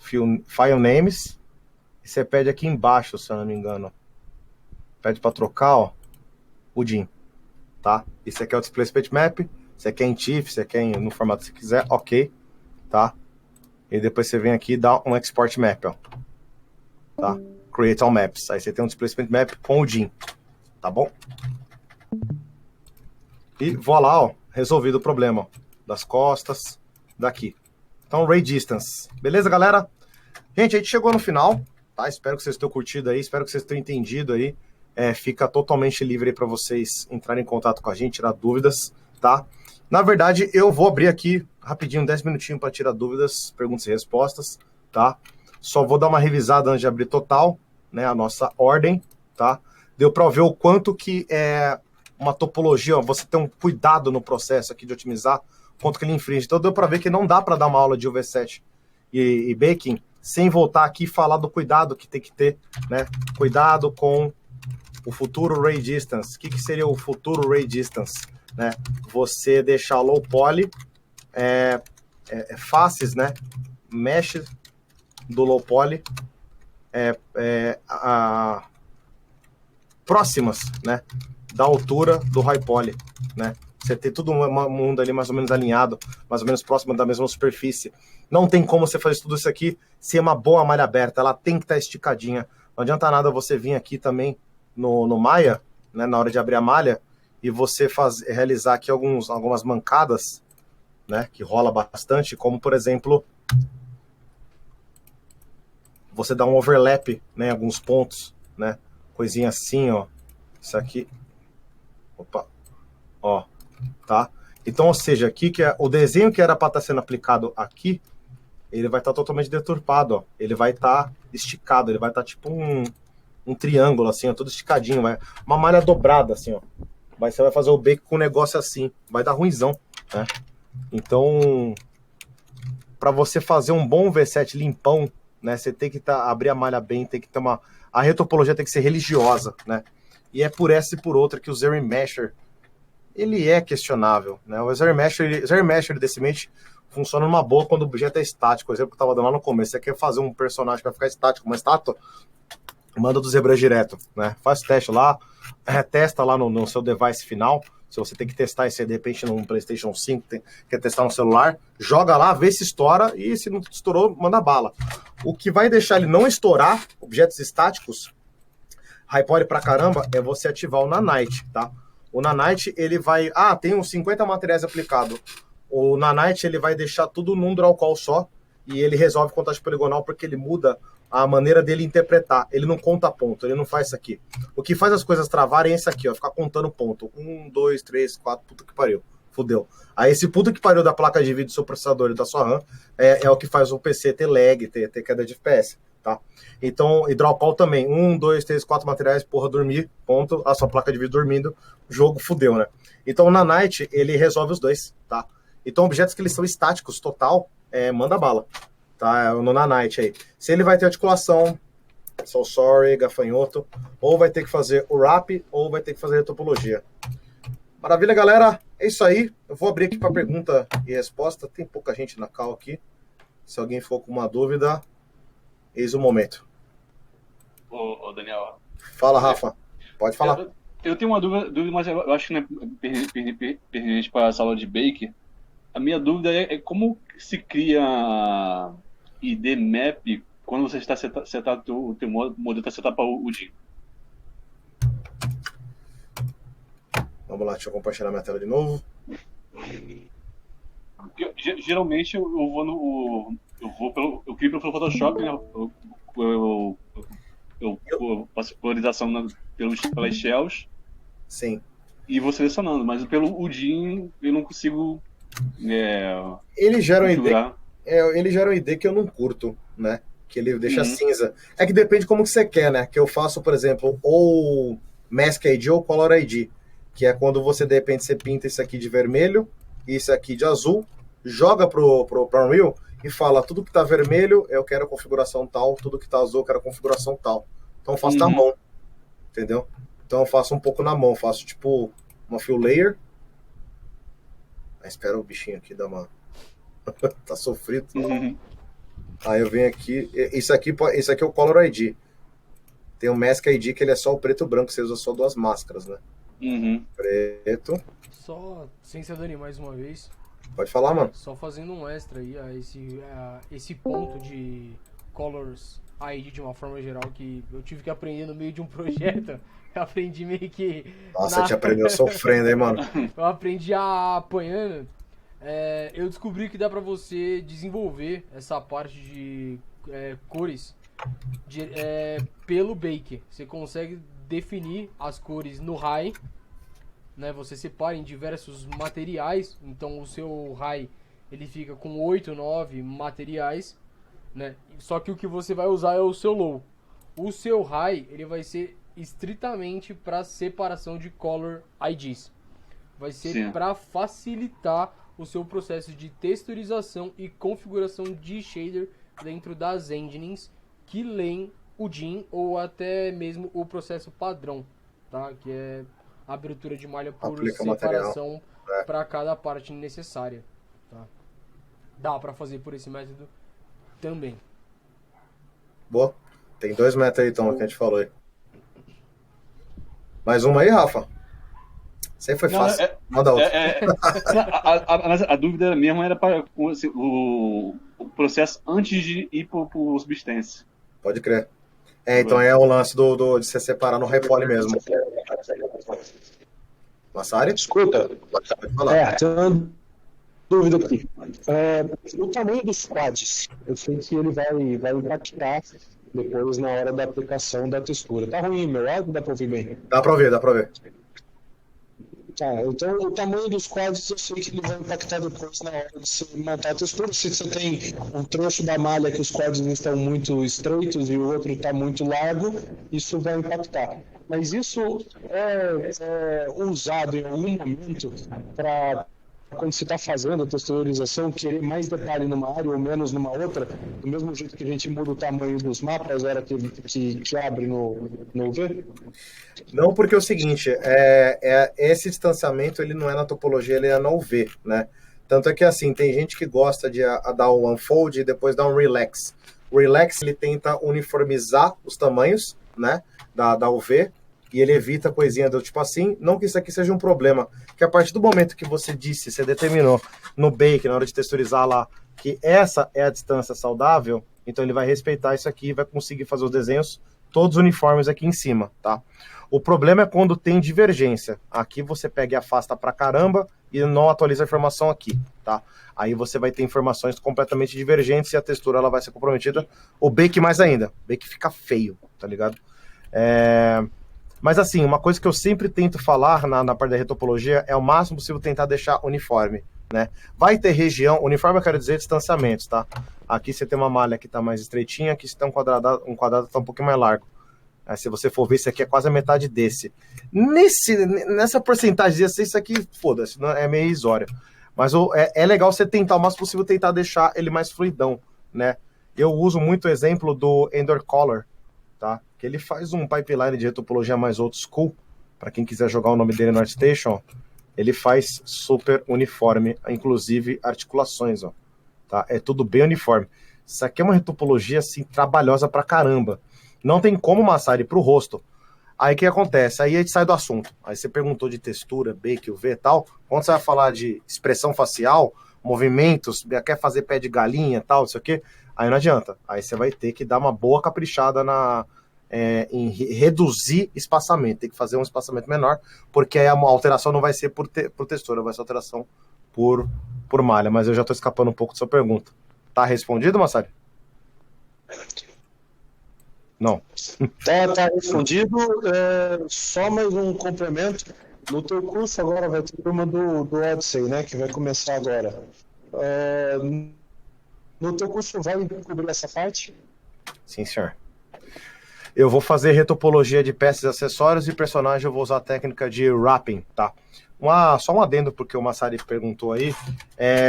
File Names, e você pede aqui embaixo, se eu não me engano, pede para trocar, ó, o DIN, tá? E você quer o Displacement Map, você quer em TIFF, você quer no formato que você quiser, ok, tá? E depois você vem aqui e dá um Export Map, ó, tá? Create All Maps, aí você tem um Displacement Map com o DIN. Tá bom? E vou lá, ó, resolvido o problema, ó, das costas, daqui. Então, Ray Distance. Beleza, galera? Gente, a gente chegou no final, tá? Espero que vocês tenham curtido aí, espero que vocês tenham entendido aí. Fica totalmente livre aí para vocês entrarem em contato com a gente, tirar dúvidas, tá? Na verdade, eu vou abrir aqui rapidinho, 10 minutinhos para tirar dúvidas, perguntas e respostas, tá? Só vou dar uma revisada antes de abrir total, né, a nossa ordem, tá? Deu para ver o quanto que é uma topologia, ó, você tem um cuidado no processo aqui de otimizar, quanto que ele infringe. Então deu para ver que não dá para dar uma aula de UV7 e baking sem voltar aqui e falar do cuidado que tem que ter, né? Cuidado com o futuro Ray Distance. O que seria o futuro Ray Distance? Né? Você deixar low poly, faces, né? Mesh do low poly, próximas, né, da altura do high poly, né? Você tem todo um mundo ali mais ou menos alinhado, mais ou menos próximo da mesma superfície. Não tem como você fazer tudo isso aqui sem uma boa malha aberta, ela tem que estar esticadinha. Não adianta nada você vir aqui também no Maya, né, na hora de abrir a malha, e você realizar aqui algumas mancadas, né, que rola bastante, como por exemplo, você dá um overlap, né, em alguns pontos, né? Coisinha assim, ó. Isso aqui. Opa, ó, tá? Então, ou seja, aqui que o desenho que era para estar sendo aplicado aqui, ele vai estar totalmente deturpado, ó. Ele vai estar esticado, ele vai estar tipo um triângulo, assim, ó, todo esticadinho, uma malha dobrada, assim, ó. Você vai fazer o bake com um negócio assim, vai dar ruinzão, né? Então, para você fazer um bom V7 limpão, né, você tem que abrir a malha bem, tem que ter a retopologia tem que ser religiosa, né? E é por essa e por outra que o Zero Mesher, ele é questionável, né? O Zero Mesher desse mente funciona numa boa quando o objeto é estático. O exemplo que eu tava dando lá no começo, você quer fazer um personagem que vai ficar estático, uma estátua, manda do ZBrush direto, né? Faz teste lá, testa lá no seu device final. Se você tem que testar isso aí, de repente, num PlayStation 5, quer testar no celular, joga lá, vê se estoura, e se não estourou, manda bala. O que vai deixar ele não estourar objetos estáticos, hypore pra caramba, é você ativar o Nanite, tá? O Nanite, ele vai... tem uns 50 materiais aplicados. O Nanite, ele vai deixar tudo num draw call só, e ele resolve contagem poligonal porque ele muda a maneira dele interpretar. Ele não conta ponto, ele não faz isso aqui. O que faz as coisas travarem é isso aqui, ó, ficar contando ponto. 1, 2, 3, 4, puta que pariu. Fudeu. Aí esse puta que pariu da placa de vídeo do seu processador e da sua RAM é o que faz o PC ter lag, ter queda de FPS, tá? Então, e draw call também. 1, 2, 3, 4 materiais, porra, dormir, ponto. A sua placa de vídeo dormindo, o jogo fudeu, né? Então o Nanite, ele resolve os dois, tá? Então objetos que eles são estáticos, total, manda bala. Tá, no Nanite aí. Se ele vai ter articulação, so sorry, gafanhoto, ou vai ter que fazer o wrap, ou vai ter que fazer retopologia. Maravilha, galera. É isso aí. Eu vou abrir aqui para pergunta e resposta. Tem pouca gente na call aqui. Se alguém for com uma dúvida, eis o momento. Ô Daniel. Fala, Rafa. Pode falar. Eu tenho uma dúvida, mas eu acho que não é pertinente para a sala de bake. A minha dúvida é como se cria ID Map quando você está setado, o teu modelo está setado para o DIN. Vamos lá, deixa eu compartilhar minha tela de novo. Geralmente eu crio pelo Photoshop, né? Eu faço colorização pelas shells. Sim. E vou selecionando, mas pelo UDIN eu não consigo. Ele gera um ID que eu não curto, né? Que ele deixa cinza. É que depende como que você quer, né? Que eu faço, por exemplo, ou Mask ID ou Color ID, que é quando você, de repente, você pinta isso aqui de vermelho e isso aqui de azul, joga pro Unreal e fala, tudo que tá vermelho eu quero configuração tal, tudo que tá azul eu quero configuração tal. Então eu faço na mão, entendeu? Então eu faço um pouco na mão, faço tipo uma fill layer. Espera o bichinho aqui dar uma... tá sofrido. Aí eu venho aqui, isso aqui é o Color ID. Tem o Mask ID que ele é só o preto e o branco, você usa só duas máscaras, né? Preto. Só, sem ser Dani, mais uma vez. Pode falar, mano. Só fazendo um extra aí, esse ponto de Colors ID de uma forma geral que eu tive que aprender no meio de um projeto. Eu aprendi meio que... Nossa, te aprendeu sofrendo, hein, mano? Eu aprendi apanhando. Eu descobri que dá pra você desenvolver essa parte de cores pelo Bake. Você consegue definir as cores no high, né? Você separa em diversos materiais. Então o seu high ele fica com 8, 9 materiais, né? Só que o que você vai usar é o seu low. O seu high ele vai ser estritamente para separação de color IDs. Vai ser para facilitar o seu processo de texturização e configuração de shader dentro das engines que leem o DIN ou até mesmo o processo padrão, tá? Que é a abertura de malha por separação para cada parte necessária, tá? Dá para fazer por esse método também. Boa. Tem 2 métodos aí, então, que a gente falou aí. Mais uma aí, Rafa? Sempre foi fácil. Manda outra. A dúvida mesmo era para assim, o processo antes de ir para o substance. Pode crer. Então é o lance de você separar no Repole mesmo. Massari? Escuta. Pode falar. Tem uma dúvida aqui. O tamanho dos quads, eu sei que ele vai impactar depois na hora da aplicação da textura. Tá ruim, meu áudio? Dá pra ouvir bem? Dá pra ver. Tá, então o tamanho dos quadros eu sei que ele vai impactar depois na hora de você montar a textura. Se você tem um trecho da malha que os quadros estão muito estreitos e o outro está muito largo, isso vai impactar. Mas isso é usado em algum momento para, quando você está fazendo a texturização, querer mais detalhe numa área ou menos numa outra, do mesmo jeito que a gente muda o tamanho dos mapas na hora que abre no UV? Não, porque é o seguinte, esse distanciamento ele não é na topologia, ele é na UV, né? Tanto é que assim, tem gente que gosta de dar um unfold e depois dar um relax. O relax ele tenta uniformizar os tamanhos, né, da UV, e ele evita coisinha do tipo assim, não que isso aqui seja um problema, que a partir do momento que você determinou no bake, na hora de texturizar lá, que essa é a distância saudável, então ele vai respeitar isso aqui e vai conseguir fazer os desenhos todos uniformes aqui em cima, tá? O problema é quando tem divergência. Aqui você pega e afasta pra caramba e não atualiza a informação aqui, tá? Aí você vai ter informações completamente divergentes e a textura ela vai ser comprometida. O bake mais ainda. O bake fica feio, tá ligado? Mas assim, uma coisa que eu sempre tento falar na parte da retopologia é o máximo possível tentar deixar uniforme, né? Vai ter região, uniforme eu quero dizer distanciamentos, tá? Aqui você tem uma malha que tá mais estreitinha, aqui você tem um quadrado tá um pouquinho mais largo. Aí, se você for ver, esse aqui é quase a metade desse. Nessa porcentagem, isso aqui, foda-se, é meio irrisório. Mas é legal você tentar, o máximo possível, tentar deixar ele mais fluidão, né? Eu uso muito o exemplo do Ender Color, tá? Que ele faz um pipeline de retopologia mais old school. Para quem quiser jogar o nome dele no ArtStation, ele faz super uniforme, inclusive articulações, ó. Tá? É tudo bem uniforme. Isso aqui é uma retopologia assim, trabalhosa pra caramba. Não tem como massar ele pro rosto. Aí o que acontece? Aí a gente sai do assunto. Aí você perguntou de textura, bake, UV e tal. Quando você vai falar de expressão facial, movimentos, quer fazer pé de galinha e tal, não sei o quê, aí não adianta. Aí você vai ter que dar uma boa caprichada em reduzir espaçamento. Tem que fazer um espaçamento menor, porque aí a alteração não vai ser por textura, vai ser alteração por malha. Mas eu já estou escapando um pouco da sua pergunta. Tá respondido, Massari? Não. Tá respondido. Só mais um complemento. No teu curso agora vai ter turma do Odyssey, né? Que vai começar agora. No teu curso vai cobrir essa parte? Sim, senhor. Eu vou fazer retopologia de peças e acessórios e personagem eu vou usar a técnica de wrapping, tá? Só um adendo porque o Massari perguntou aí,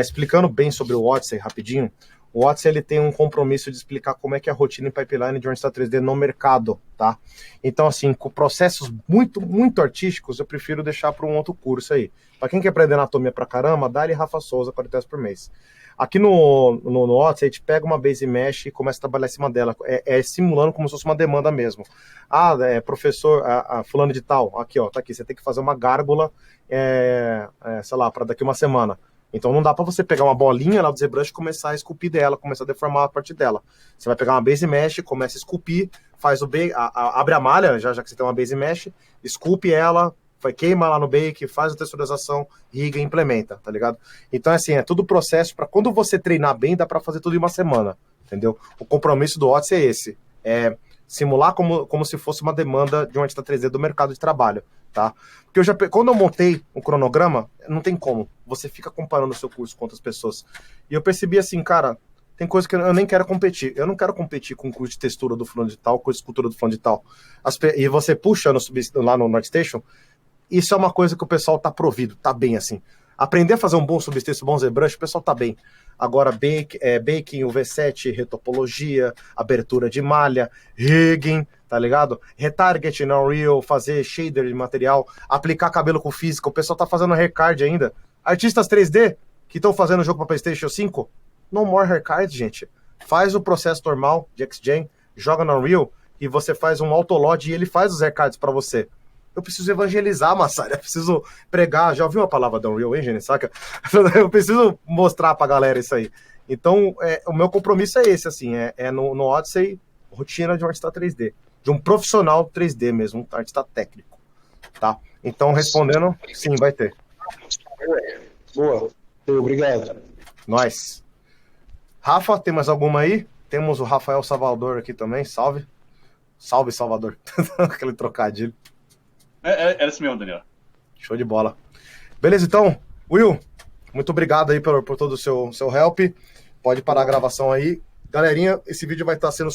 explicando bem sobre o Odyssey rapidinho. O Odyssey ele tem um compromisso de explicar como é que é a rotina em pipeline de Ornstad 3D no mercado, tá? Então, assim, com processos muito, muito artísticos, eu prefiro deixar para um outro curso aí. Para quem quer aprender anatomia pra caramba, dá-lhe Rafa Souza, 40 reais por mês. Aqui no Odyssey, a gente pega uma base mesh e começa a trabalhar em cima dela, simulando como se fosse uma demanda mesmo. Professor, fulano de tal, aqui, ó, tá aqui, você tem que fazer uma gárgula, sei lá, para daqui uma semana. Então não dá para você pegar uma bolinha lá do ZBrush e começar a esculpir dela, começar a deformar a parte dela. Você vai pegar uma base mesh, começa a esculpir, faz abre a malha, já que você tem uma base mesh, esculpe ela, queima lá no bake, faz a texturização, riga e implementa, tá ligado? Então assim, é tudo processo para quando você treinar bem, dá para fazer tudo em uma semana, entendeu? O compromisso do Odyssey é esse, simular como se fosse uma demanda de um artista 3D do mercado de trabalho, tá? Porque quando eu montei um cronograma, não tem como, você fica comparando o seu curso com outras pessoas. E eu percebi assim, cara, tem coisa que eu nem quero competir. Eu não quero competir com o curso de textura do fulano de tal, com a escultura do fulano de tal. E você puxa lá no ArtStation, isso é uma coisa que o pessoal tá provido, tá bem assim. Aprender a fazer um bom subtexto, bom ZBrush, o pessoal tá bem. Agora, baking, UV7, retopologia, abertura de malha, rigging, tá ligado? Retarget na Unreal, fazer shader de material, aplicar cabelo com física, o pessoal tá fazendo haircard ainda. Artistas 3D que estão fazendo jogo para PlayStation 5, no more haircard, gente. Faz o processo normal de XGen, joga na Unreal e você faz um autoload e ele faz os haircards para você. Eu preciso evangelizar, Massari, eu preciso pregar. Já ouviu a palavra da Unreal Engine, saca? Eu preciso mostrar pra galera isso aí. Então, o meu compromisso é esse, assim, no Odyssey, rotina de um artista 3D. De um profissional 3D mesmo, um artista técnico, tá? Então, respondendo, sim, vai ter. Boa, obrigado. Nós. Rafa, tem mais alguma aí? Temos o Rafael Salvador aqui também, salve. Salve, Salvador. Aquele trocadilho. Era isso mesmo, Daniel. Show de bola. Beleza, então, Will, muito obrigado aí por todo o seu help. Pode parar a gravação aí. Galerinha, esse vídeo vai estar sendo